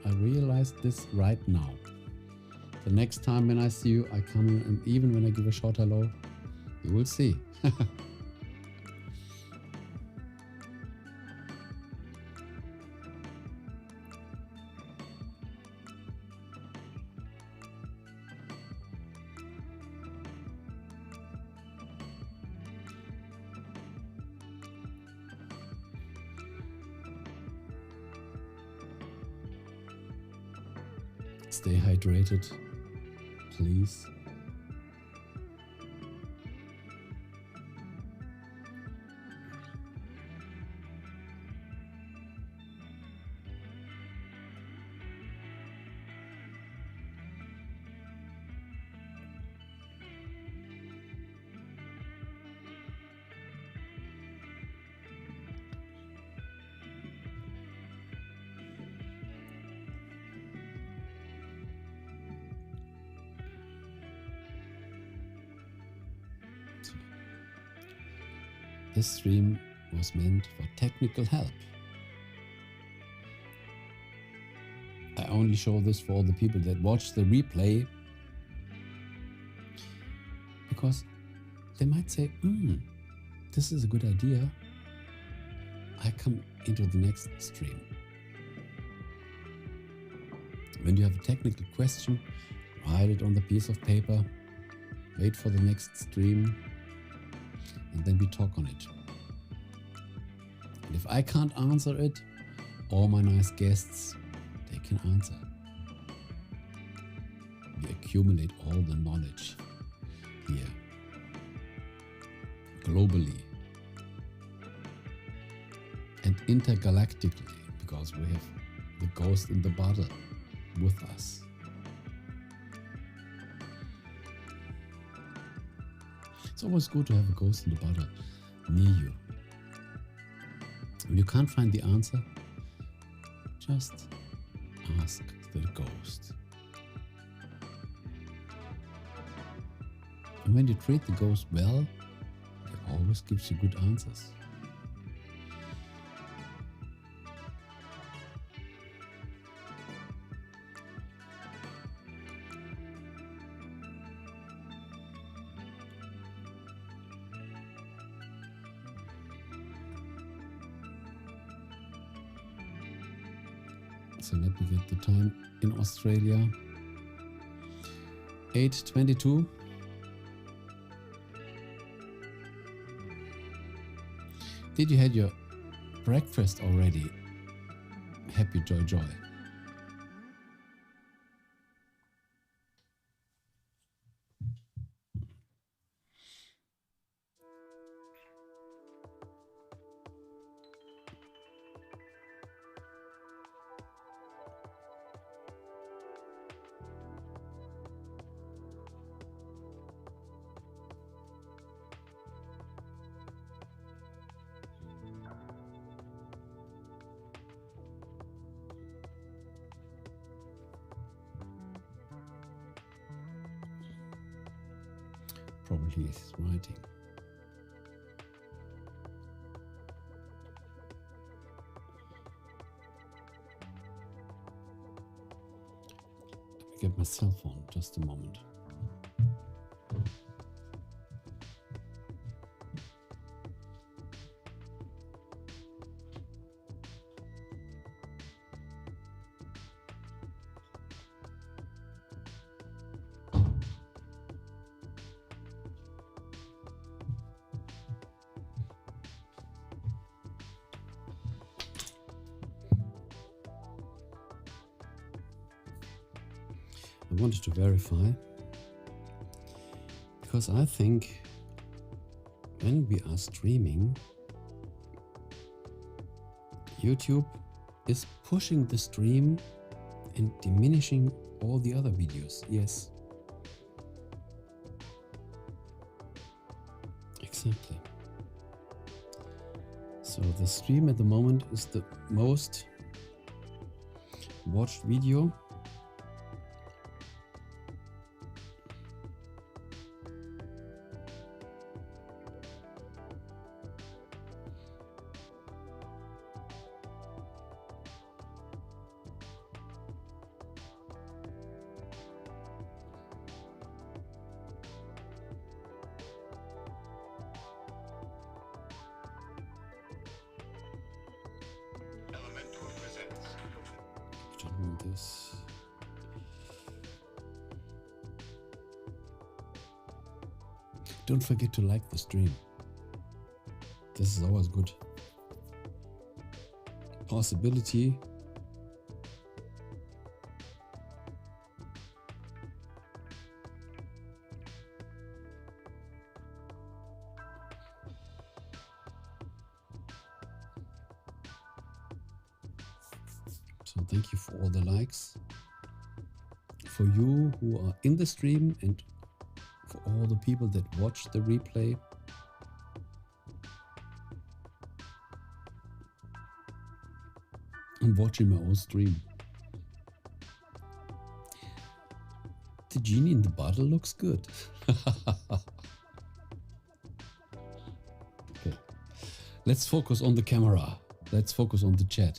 I realize this right now. The next time when I see you, I come in, and even when I give a short hello, you will see. Stay hydrated, please. This stream was meant for technical help. I only show this for the people that watch the replay, because they might say, this is a good idea. I come into the next stream. When you have a technical question, write it on the piece of paper, wait for the next stream, and then we talk on it. And if I can't answer it, all my nice guests, they can answer. We accumulate all the knowledge here, globally and intergalactically, because we have the ghost in the bottle with us. It's always good to have a ghost in the bottle near you. If you can't find the answer, just ask the ghost. And when you treat the ghost well, it always gives you good answers. So let me get the time in Australia. 8:22. Did you have your breakfast already? Happy joy joy. Probably he's writing. Let me get my cell phone, just a moment. I wanted to verify, because I think when we are streaming, YouTube is pushing the stream and diminishing all the other videos. Yes. Exactly. So the stream at the moment is the most watched video. This. Don't forget to like the stream. This is always good. Possibility. So thank you for all the likes. For you who are in the stream and for all the people that watch the replay. I'm watching my own stream. The genie in the bottle looks good. Okay. Let's focus on the camera. Let's focus on the chat.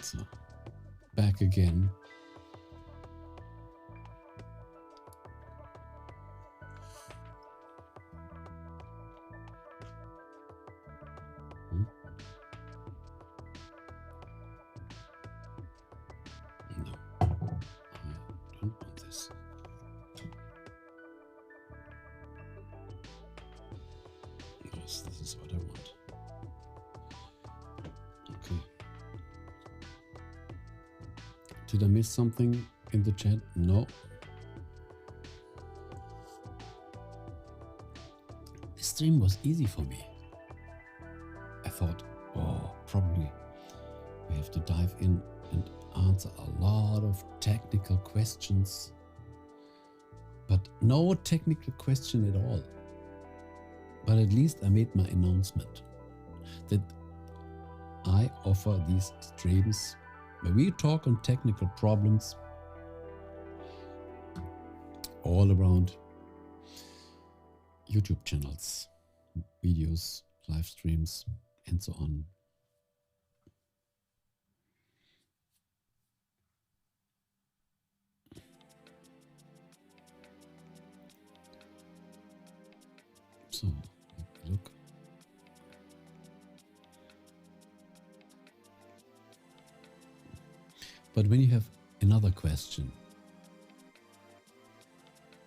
So, back again. No, I don't want this. Yes, this is what I want. Okay. Did I miss something in the chat? No. The stream was easy for me. I thought, oh, probably we have to dive in and answer a lot of technical questions, but no technical question at all. But at least I made my announcement that I offer these streams where we talk on technical problems all around YouTube channels, videos, live streams, and so on. So, look. But when you have another question,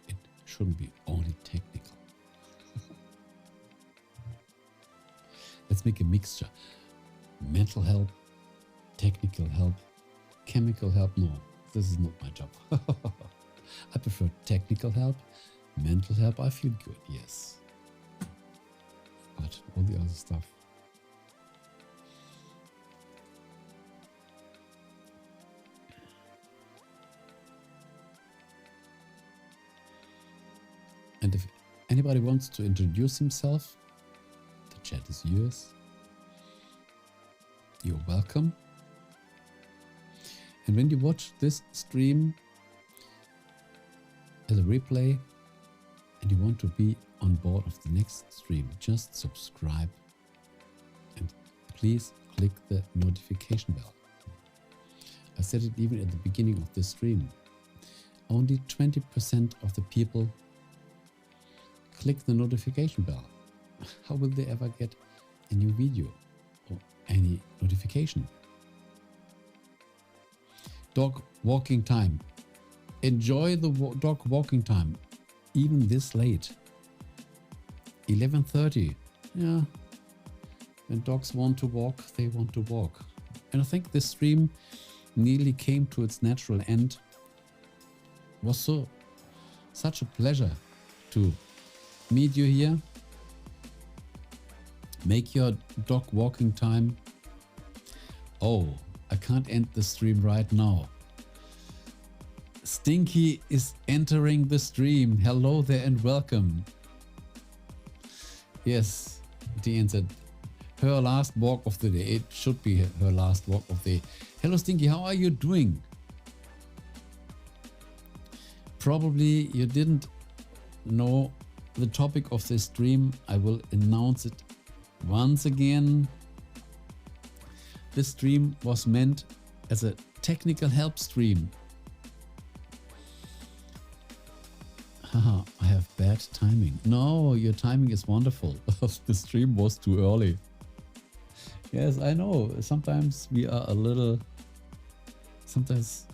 it shouldn't be only technical. Let's make a mixture. Mental help, technical help, chemical help. No, this is not my job. I prefer technical help, mental help. I feel good, yes. But all the other stuff. And if anybody wants to introduce himself, the chat is yours. You're welcome. And when you watch this stream as a replay and you want to be on board of the next stream, just subscribe and please click the notification bell. I said it even at the beginning of this stream. Only 20% of the people click the notification bell. How will they ever get a new video or any notification? Dog walking time. Enjoy the dog walking time, even this late. 11:30. Yeah. When dogs want to walk, they want to walk. And I think this stream nearly came to its natural end. It was such a pleasure to meet you here. Make your dog walking time. Oh, I can't end the stream right now. Stinky is entering the stream. Hello there and welcome. Yes, the answer. Her last walk of the day. It should be her last walk of the day. Hello Stinky, how are you doing? Probably you didn't know the topic of this stream. I will announce it once again. This stream was meant as a technical help stream. Haha, I have bad timing. No, your timing is wonderful. The stream was too early. Yes, I know. Sometimes we are a little... Sometimes...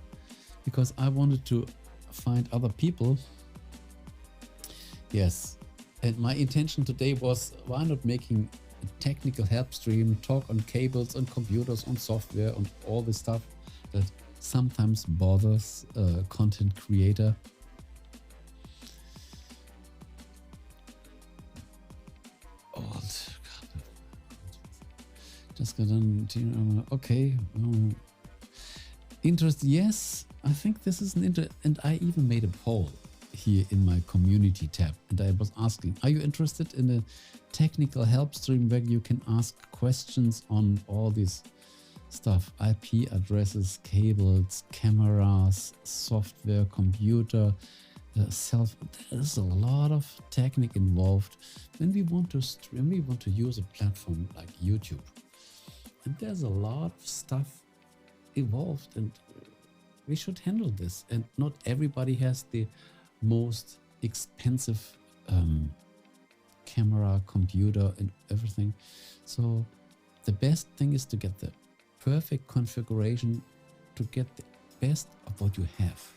Because I wanted to find other people. Yes. And my intention today was, why not making a technical help stream, talk on cables, on computers, on software, on all this stuff that sometimes bothers a content creator. Oh, just got on. Okay. Interest, yes. I think this is an interest. And I even made a poll here in my community tab. And I was asking, are you interested in a technical help stream where you can ask questions on all this stuff? IP addresses, cables, cameras, software, computer, there's a lot of technique involved when we want to stream, we want to use a platform like YouTube. And there's a lot of stuff involved and we should handle this. And not everybody has the most expensive camera, computer and everything. So the best thing is to get the perfect configuration to get the best of what you have.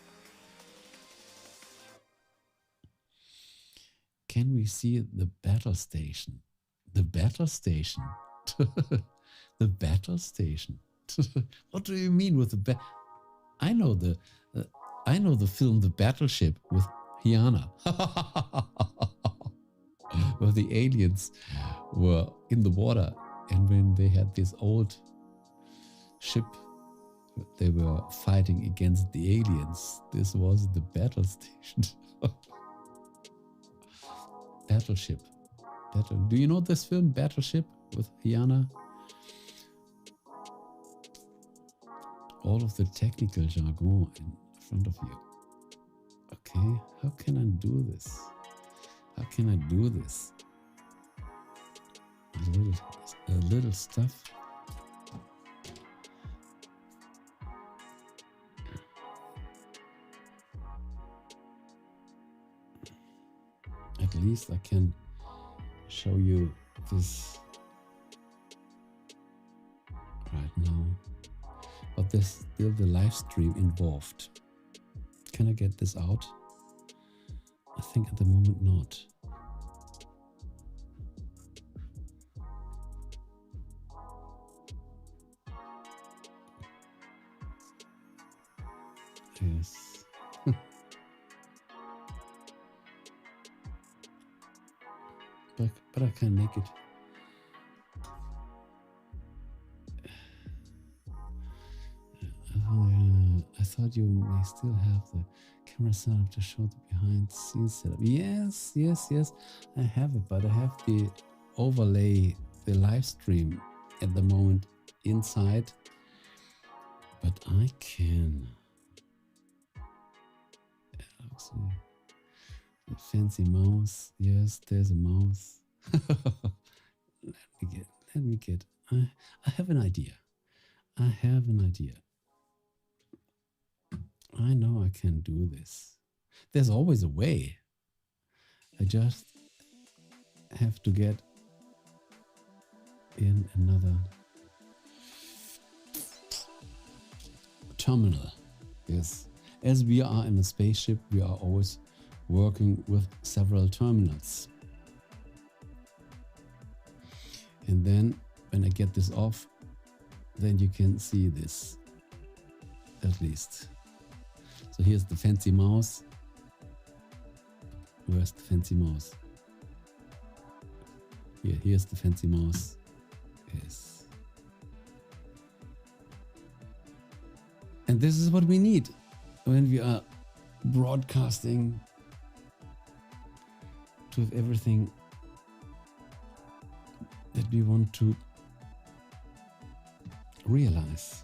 Can we see the battle station? The battle station? The battle station? What do you mean with the I know the film The Battleship with Rihanna. Where the aliens were in the water and when they had this old ship they were fighting against the aliens. This was the battle station. Battleship. Do you know this film, Battleship, with Rihanna? All of the technical jargon in front of you. Okay, how can I do this? How can I do this? A little stuff. At least I can show you this right now. But there's still the live stream involved. Can I get this out? I think at the moment not. Yes. but I can make it. I thought you may still have the camera set up to show the behind the scenes setup. Yes. I have it, but I have the overlay, the live stream at the moment inside. But I can. A fancy mouse. Yes, there's a mouse. Let me get. I have an idea. I know I can do this. There's always a way. I just have to get in another terminal. Yes. As we are in a spaceship, we are always working with several terminals. And then when I get this off, then you can see this, at least. So here's the fancy mouse. Where's the fancy mouse? Here's the fancy mouse. Yes. And this is what we need when we are broadcasting, to have everything that we want to realize.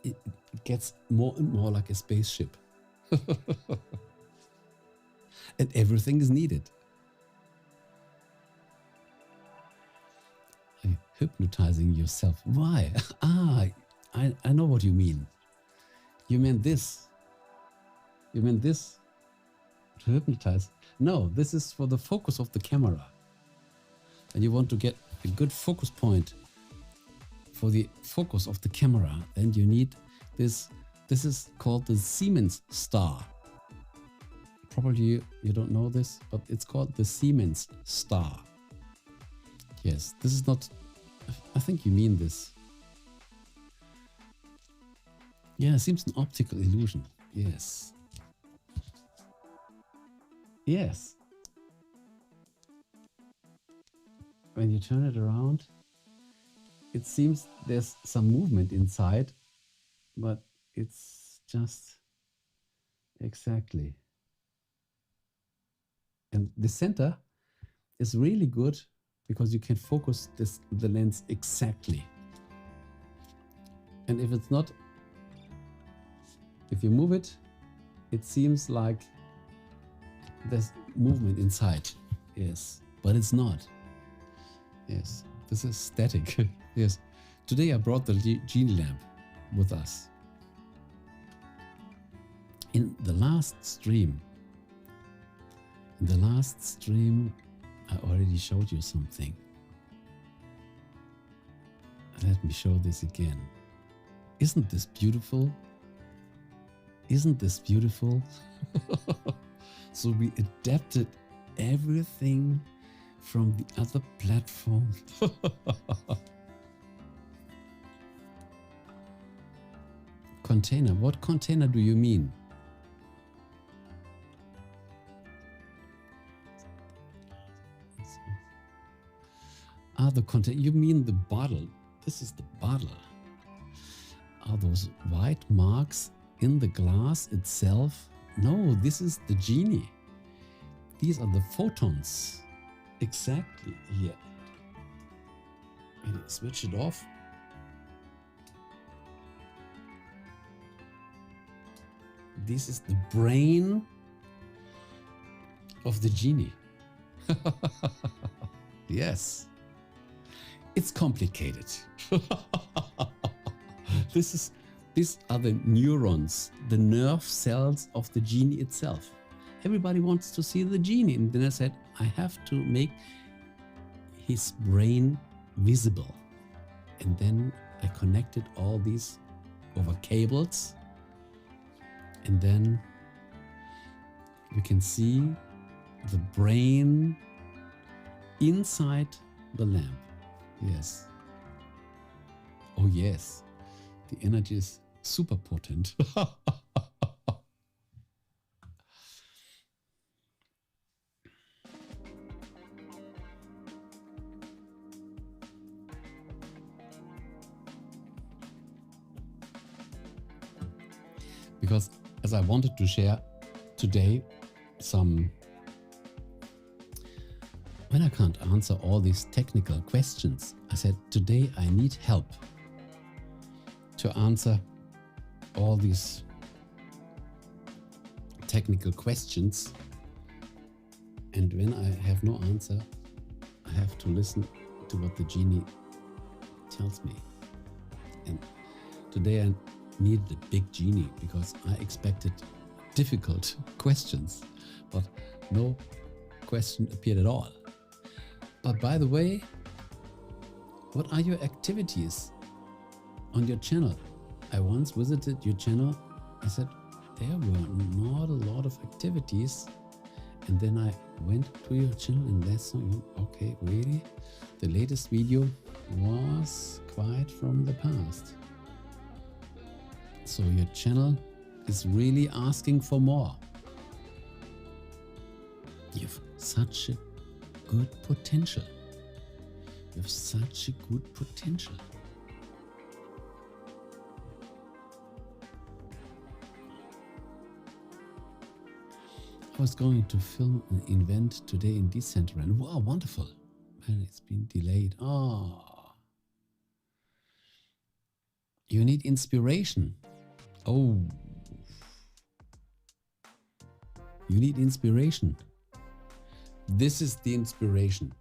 It gets more and more like a spaceship. And everything is needed. Hypnotizing yourself. Why? I know what you mean. You meant this. You meant this to hypnotize. No, this is for the focus of the camera. And you want to get a good focus point for the focus of the camera. Then you need this. This is called the Siemens star. Probably you don't know this, but it's called the Siemens star. Yes, this is not. I think you mean this. Yeah, it seems an optical illusion. Yes. Yes. When you turn it around, it seems there's some movement inside, but it's just exactly. And the center is really good because you can focus the lens exactly. And if it's not, if you move it, it seems like there's movement inside. Yes, but it's not. Yes, this is static. Yes, today I brought the genie lamp with us. In the last stream, I already showed you something. Let me show this again. Isn't this beautiful? Isn't this beautiful? So we adapted everything from the other platform. Container. What container do you mean? are the content. You mean the bottle? This is the bottle. Are those white marks in the glass itself? No, this is the genie. These are the photons. Exactly here. And switch it off. This is the brain of the genie. Yes. It's complicated. These are the neurons, the nerve cells of the genie itself. Everybody wants to see the genie. And then I said, I have to make his brain visible. And then I connected all these over cables. And then we can see the brain inside the lamp. Yes. Oh yes. The energy is super potent. Because as I wanted to share today some, when I can't answer all these technical questions, I said today I need help to answer all these technical questions. And when I have no answer, I have to listen to what the genie tells me. And today I needed a big genie because I expected difficult questions, but no question appeared at all. But by the way, what are your activities on your channel? I once visited your channel. I said there were not a lot of activities. And then I went to your channel and that's okay, really? The latest video was quite from the past. So your channel is really asking for more. You have such a good potential. You have such a good potential. I was going to film an event today in Decentraland. Wow, wonderful. Man, it's been delayed. Oh. You need inspiration. Oh. You need inspiration. This is the inspiration.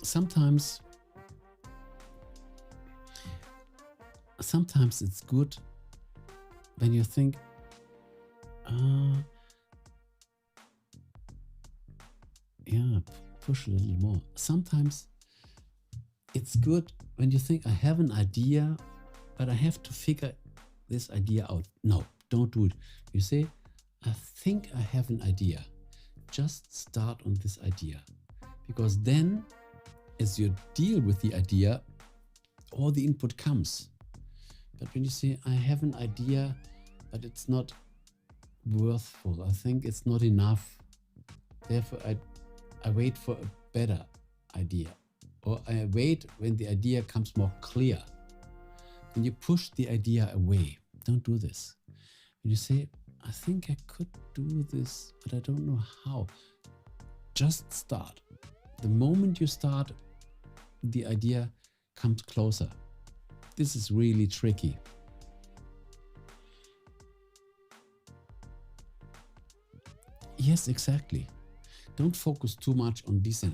Sometimes it's good when you think, yeah, push a little more. Sometimes it's good when you think, I have an idea, but I have to figure this idea out. No, don't do it. You say, I think I have an idea. Just start on this idea. Because then, as you deal with the idea, all the input comes. But when you say, I have an idea, but it's not worthful, I think it's not enough. Therefore, I wait for a better idea. Or I wait when the idea comes more clear. When you push the idea away, don't do this. When you say, I think I could do this, but I don't know how. Just start. The moment you start, the idea comes closer. This is really tricky. Yes, exactly. Don't focus too much on this,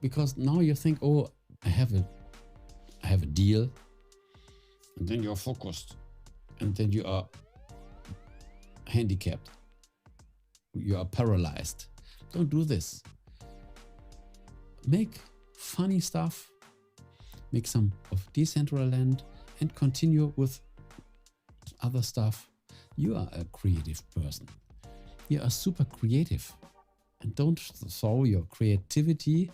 because now you think, oh, I have a deal, and then you're focused, and then you are handicapped. You are paralyzed. Don't do this. Make funny stuff. Make some of Decentraland and continue with other stuff. You are a creative person. You are super creative. And don't throw your creativity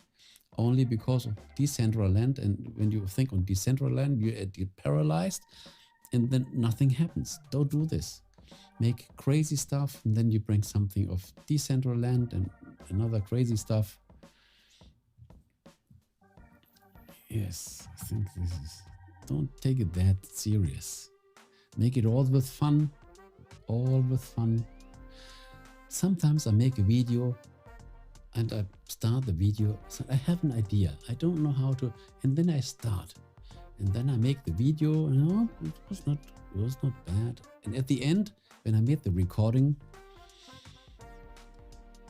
only because of Decentraland. And when you think on Decentraland, you get paralyzed and then nothing happens. Don't do this. make crazy stuff, and then you bring something of Decentraland and another crazy stuff. Yes, I think this is, don't take it that serious. Make it all with fun, all with fun. Sometimes I make a video and I start the video, so I have an idea, I don't know how to, and then I start, and then I make the video, and oh, it was not bad. And at the end, when I made the recording,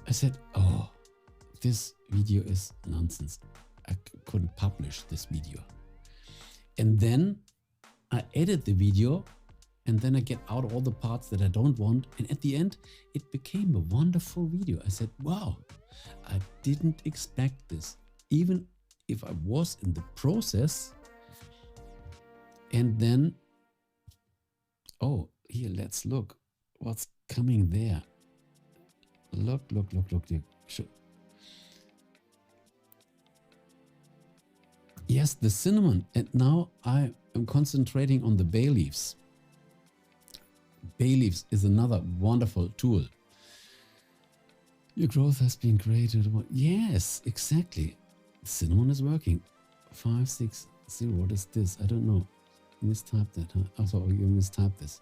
I said, oh, this video is nonsense. I couldn't publish this video. And then I edit the video, and then I get out all the parts that I don't want. And at the end, it became a wonderful video. I said, wow, I didn't expect this. Even if I was in the process. And then, oh, here, let's look what's coming there. Look. Yes, the cinnamon. And now I am concentrating on the bay leaves. Bay leaves is another wonderful tool. Your growth has been created. Yes, exactly. Cinnamon is working. 560. What is this? I don't know. Mistyped that, huh? Oh, so you mistyped this.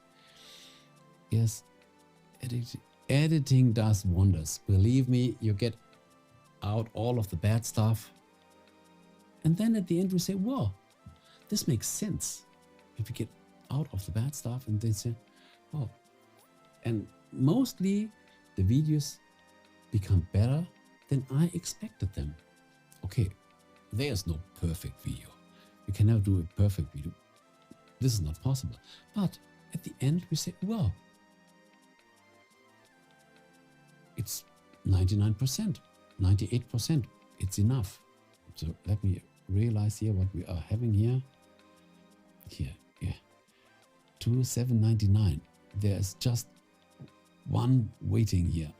Yes. Editing does wonders. Believe me, you get out all of the bad stuff. And then at the end we say, whoa, this makes sense. If you get out of the bad stuff and then say, oh, and mostly the videos become better than I expected them. Okay, there's no perfect video. You can never do a perfect video. This is not possible. But at the end we say, wow, it's 99%, 98%. It's enough. So let me realize here what we are having here. Here, yeah, 2799. There's just one waiting here.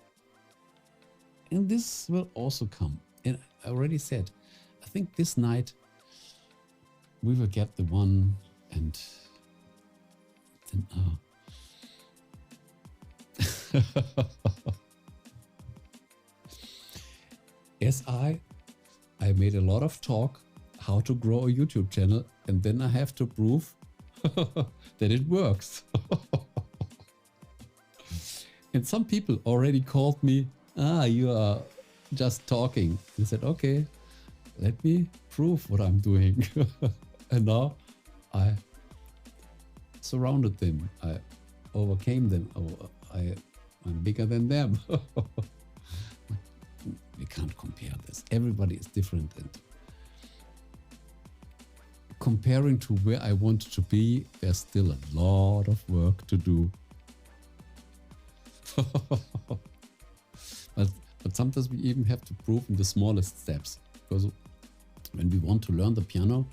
And this will also come. And I already said, I think this night we will get the one, and then yes, I made a lot of talk how to grow a YouTube channel, and then I have to prove that it works. And some people already called me, you are just talking. I said, okay, let me prove what I'm doing. And now I surrounded them. I overcame them. I'm bigger than them. We can't compare this. Everybody is different, and comparing to where I want to be, there's still a lot of work to do. But sometimes we even have to prove in the smallest steps, because when we want to learn the piano,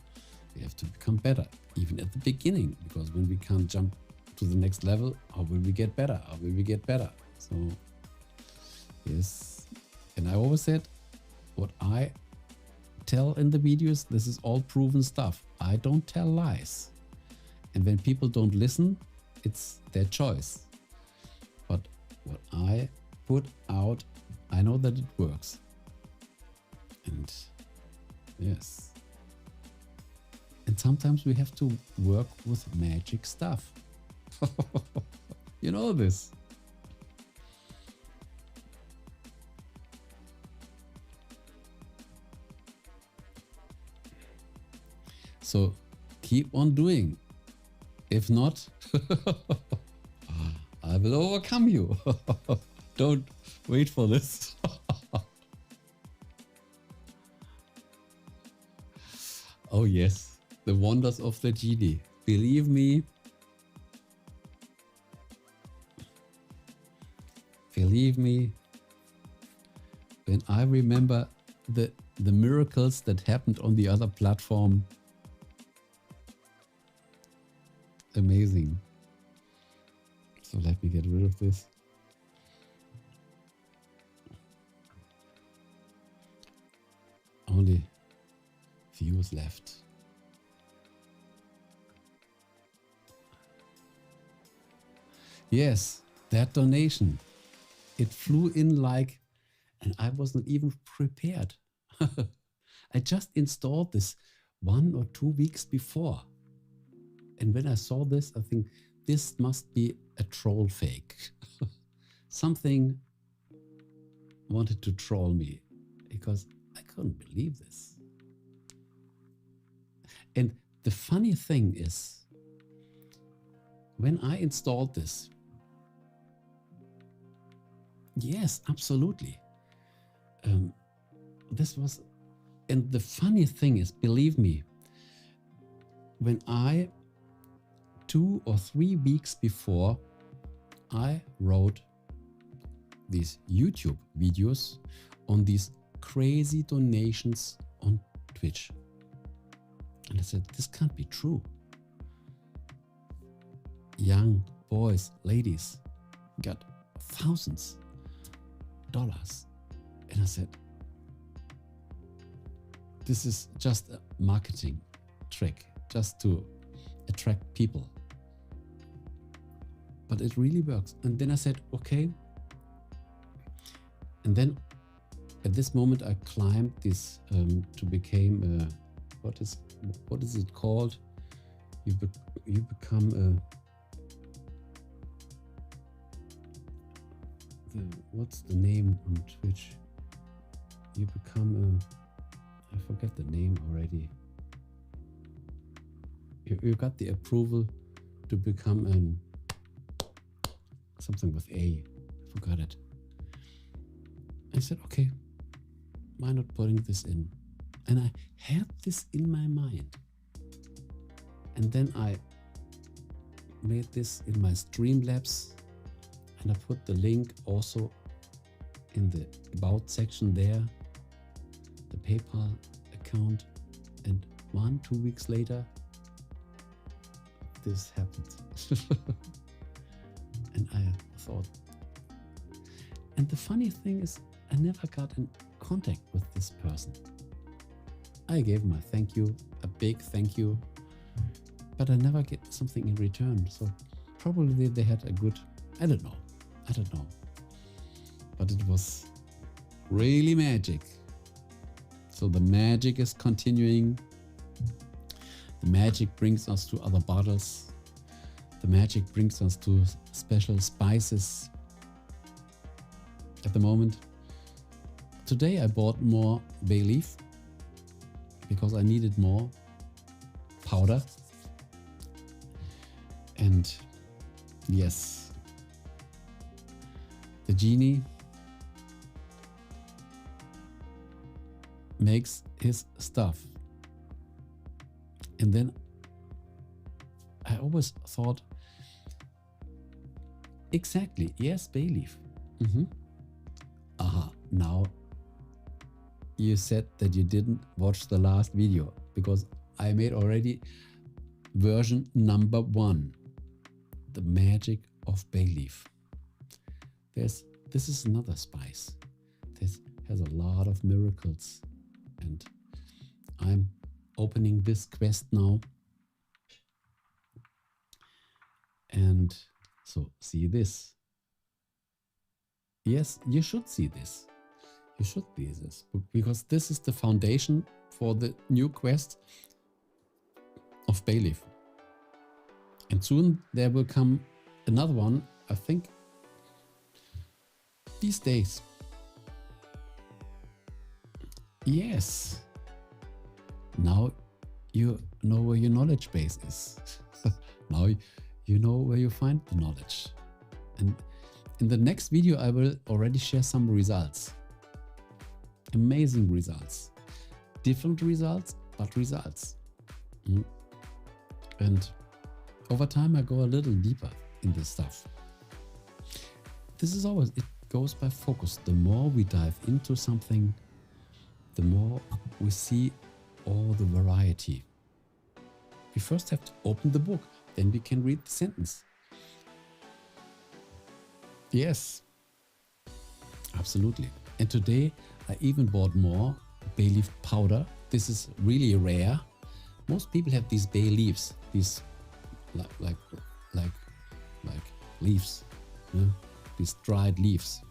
we have to become better, even at the beginning, because when we can't jump to the next level, how will we get better? How will we get better? So, yes. And I always said, what I tell in the videos, this is all proven stuff. I don't tell lies. And when people don't listen, it's their choice. But what I put out, I know that it works. And yes. And sometimes we have to work with magic stuff. You know this. So keep on doing. If not, I will overcome you. Don't wait for this. Oh yes, the wonders of the genie. Believe me. Believe me. When I remember the miracles that happened on the other platform, amazing. So let me get rid of this. Only views left. Yes, that donation, it flew in like, and I was not even prepared. I just installed this 1 or 2 weeks before. And when I saw this, I think this must be a troll fake. Something wanted to troll me because I couldn't believe this. And the funny thing is, when I installed this, yes, absolutely. This was, and the funny thing is, believe me, when 2 or 3 weeks before I wrote these YouTube videos on these crazy donations on Twitch. And I said, this can't be true. Young boys, ladies got thousands of dollars. And I said, this is just a marketing trick, just to attract people. But it really works. And then I said, okay. And then at this moment I climbed this to become what is it called? You become what's the name on Twitch? You become I forget the name already. You got the approval to become something with A. I forgot it. I said, okay, why not putting this in? And I had this in my mind. And then I made this in my Streamlabs, and I put the link also in the About section there, the PayPal account, and 1-2 weeks later, this happened. And I thought, and the funny thing is, I never got in contact with this person. I gave him a thank you, a big thank you, but I never get something in return. So probably they had a good, I don't know. But it was really magic. So the magic is continuing. The magic brings us to other bottles. The magic brings us to special spices. At the moment, today I bought more bay leaf because I needed more powder. And yes, the genie makes his stuff. And then I always thought, exactly, yes, bay leaf. Aha, now you said that you didn't watch the last video because I made already version number 1, the magic of bay leaf. This is another spice. This has a lot of miracles, and I'm opening this quest now. And so see this. Yes, you should see this. You should see this because this is the foundation for the new quest of bay leaf. And soon there will come another one, I think, these days. Yes. Now you know where your knowledge base is. Now you know where you find the knowledge. And in the next video, I will already share some results. Amazing results. Different results, but results. And over time, I go a little deeper in this stuff. This is always, it goes by focus. The more we dive into something, the more we see all the variety. We first have to open the book, then we can read the sentence. Yes, absolutely. And today I even bought more bay leaf powder. This is really rare. Most people have these bay leaves, these like leaves, Yeah? These dried leaves.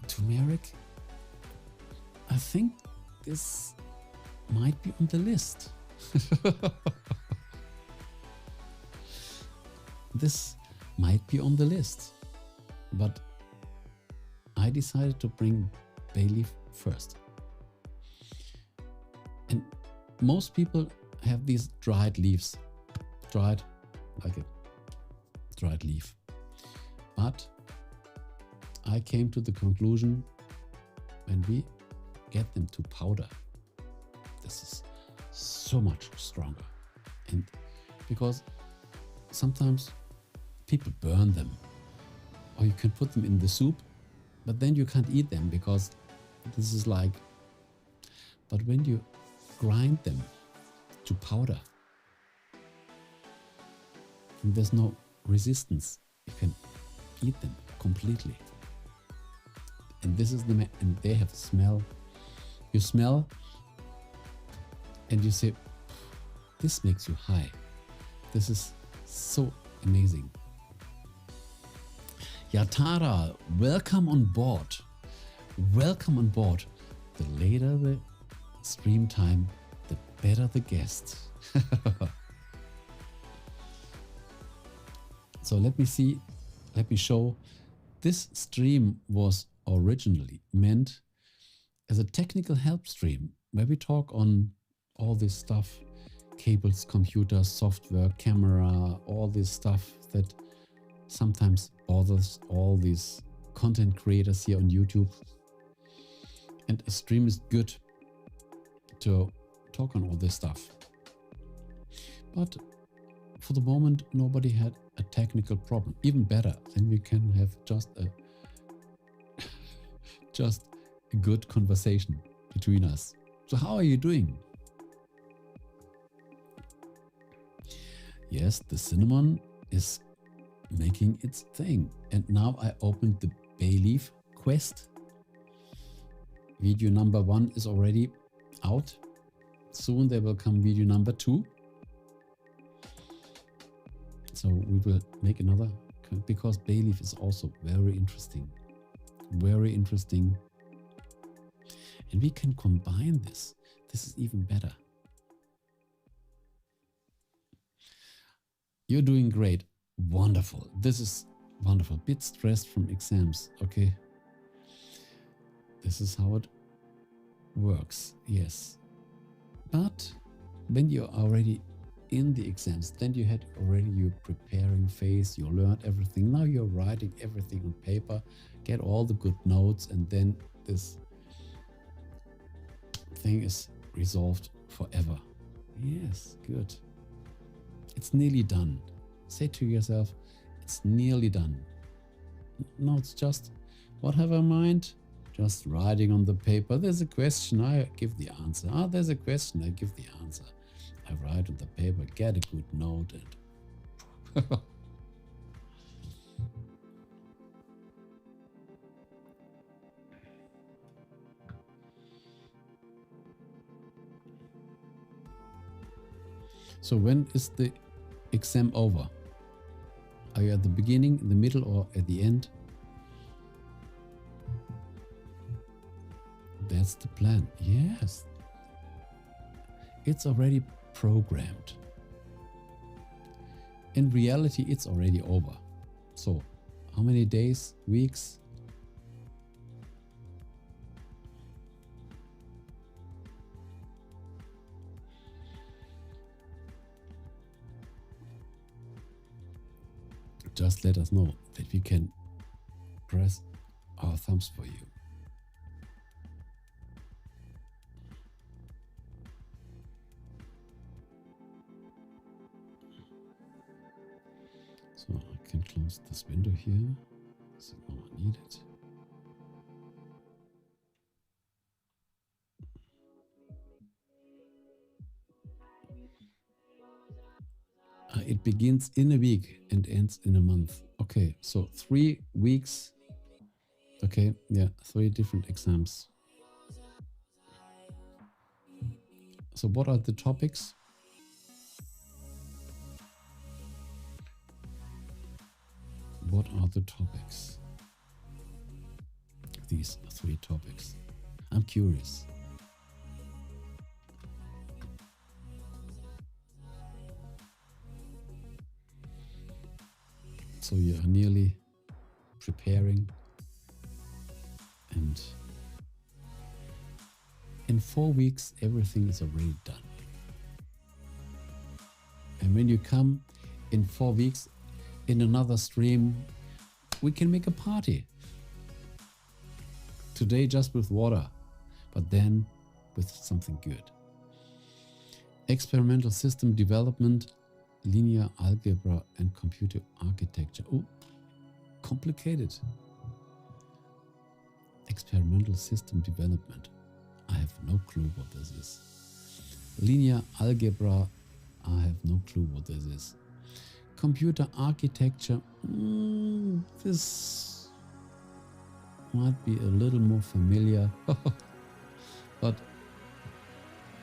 Turmeric, I think this might be on the list. This might be on the list, but I decided to bring bay leaf first. And most people have these dried leaves, dried like a dried leaf. But I came to the conclusion, when we get them to powder, this is so much stronger. And because sometimes people burn them, or you can put them in the soup, but then you can't eat them because this is like, but when you grind them to powder, and there's no resistance, you can eat them completely. And this is and they have smell. You smell and you say, this makes you high. This is so amazing. Yatara, welcome on board. Welcome on board. The later the stream time, the better the guest. So let me show. This stream was originally meant as a technical help stream where we talk on all this stuff, cables, computers, software, camera, all this stuff that sometimes bothers all these content creators here on YouTube. And a stream is good to talk on all this stuff. But for the moment, nobody had a technical problem. Even better, then we can have just a good conversation between us. So how are you doing? Yes, the cinnamon is making its thing. And now I opened the bay leaf quest. Video number 1 is already out. Soon there will come video number 2. So we will make another, because bay leaf is also very interesting. Very interesting. And we can combine this. This is even better. You're doing great. Wonderful. This is wonderful. Bit stressed from exams. Okay. This is how it works. Yes. But when you're already in the exams, then you had already your preparing phase. You learned everything. Now you're writing everything on paper. Get all the good notes, and then this thing is resolved forever. Yes, good. It's nearly done. Say to yourself, it's nearly done. No, it's just, what have I in mind? Just writing on the paper. There's a question, I give the answer. Ah, there's a question, I give the answer. I write on the paper, get a good note, and so when is the exam over? Are you at the beginning, in the middle, or at the end? That's the plan. Yes. It's already programmed. In reality, it's already over. So, how many days, weeks? Just let us know that we can press our thumbs for you. So I can close this window here, so no one need it. It begins in a week and ends in a month. Okay, so 3 weeks. Okay, yeah, 3 different exams. So what are the topics? what are the topics? These 3 topics. I'm curious. So you are nearly preparing, and in 4 weeks everything is already done. And when you come in 4 weeks in another stream, we can make a party. Today just with water, but then with something good. Experimental system development, linear algebra and computer architecture. Oh, complicated. Experimental system development. I have no clue what this is. Linear algebra. I have no clue what this is. Computer architecture. This might be a little more familiar. But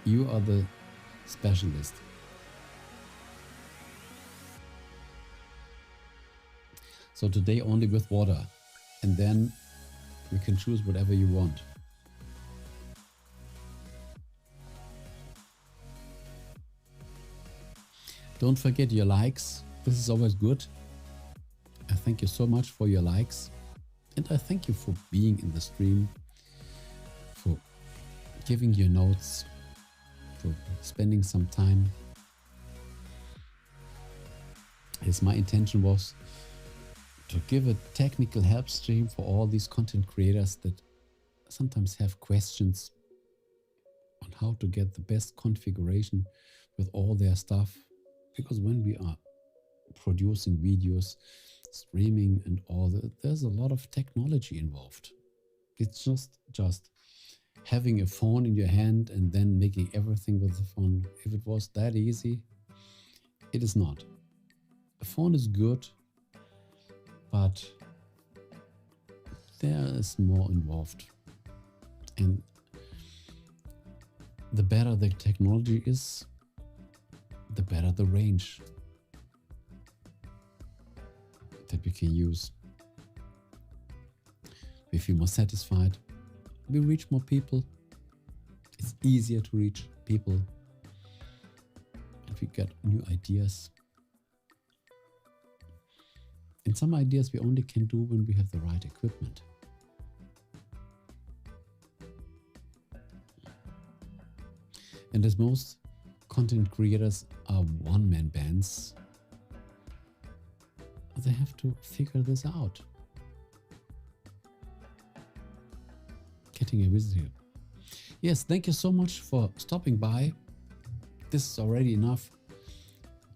you are the specialist. So today only with water, and then you can choose whatever you want. Don't forget your likes. This is always good. I thank you so much for your likes. And I thank you for being in the stream, for giving your notes, for spending some time. Yes, my intention was to give a technical help stream for all these content creators that sometimes have questions on how to get the best configuration with all their stuff. Because when we are producing videos, streaming and all that, there's a lot of technology involved. It's just having a phone in your hand and then making everything with the phone. If it was that easy, it is not. A phone is good, but there is more involved. And the better the technology is, the better the range that we can use. We feel more satisfied. We reach more people. It's easier to reach people. And we get new ideas. And some ideas we only can do when we have the right equipment. And as most content creators are one-man bands, they have to figure this out. Getting a visitor. Yes, thank you so much for stopping by. This is already enough.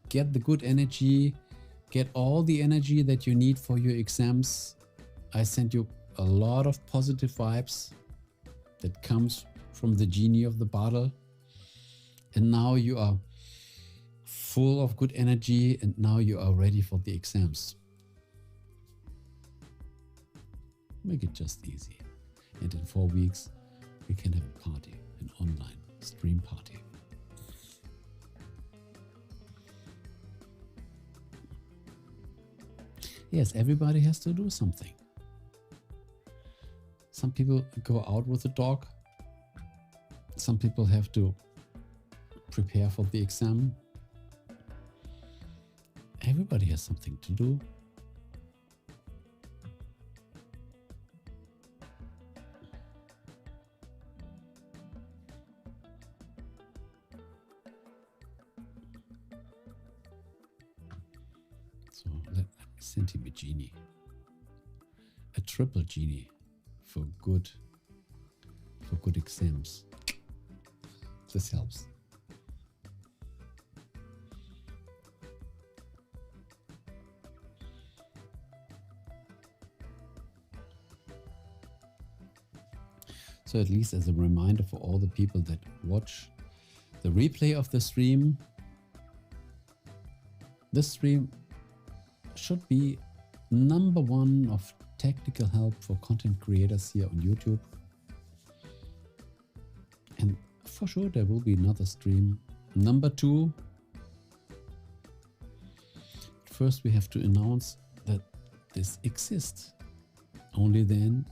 Get the good energy. Get all the energy that you need for your exams. I sent you a lot of positive vibes that comes from the genie of the bottle. And now you are full of good energy, and now you are ready for the exams. Make it just easy. And in 4 weeks, we can have a party, an online stream party. Yes, everybody has to do something. Some people go out with the dog. Some people have to prepare for the exam. Everybody has something to do. So let me send him a genie. A triple genie for good exams. This helps. So at least as a reminder for all the people that watch the replay of the stream, this stream should be #1 of technical help for content creators here on YouTube. And for sure there will be another stream. #2. First we have to announce that this exists. Only then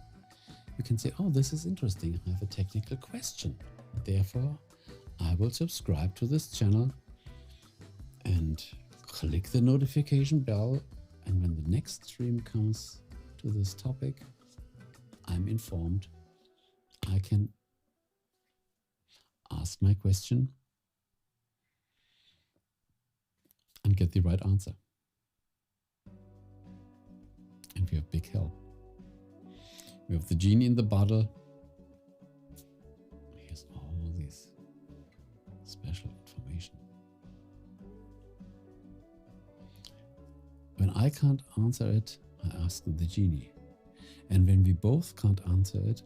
you can say, oh, this is interesting. I have a technical question. Therefore, I will subscribe to this channel and click the notification bell. And when the next stream comes to this topic, I'm informed. I can ask my question and get the right answer. And we have big help. We have the genie in the bottle. Here's all this special information. When I can't answer it, I ask the genie. And when we both can't answer it,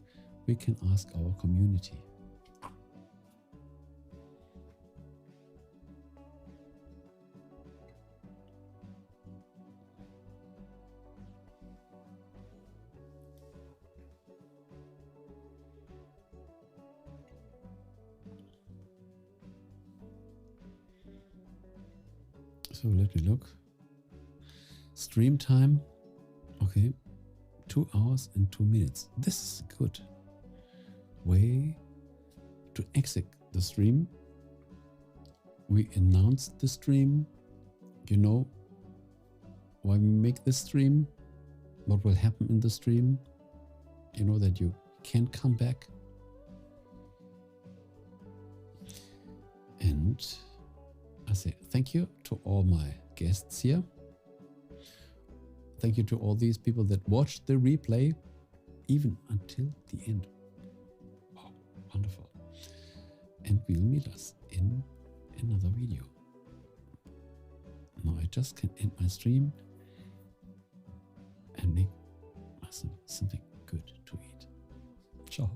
we can ask our community. So let me look. Stream time. Okay. 2 hours and 2 minutes. This is a good way to exit the stream. We announced the stream. You know why we make this stream, what will happen in the stream. You know that you can come back. And I say thank you to all my guests here. Thank you to all these people that watched the replay even until the end. Wow, wonderful. And we'll meet us in another video. Now I just can end my stream and make myself something good to eat. Ciao.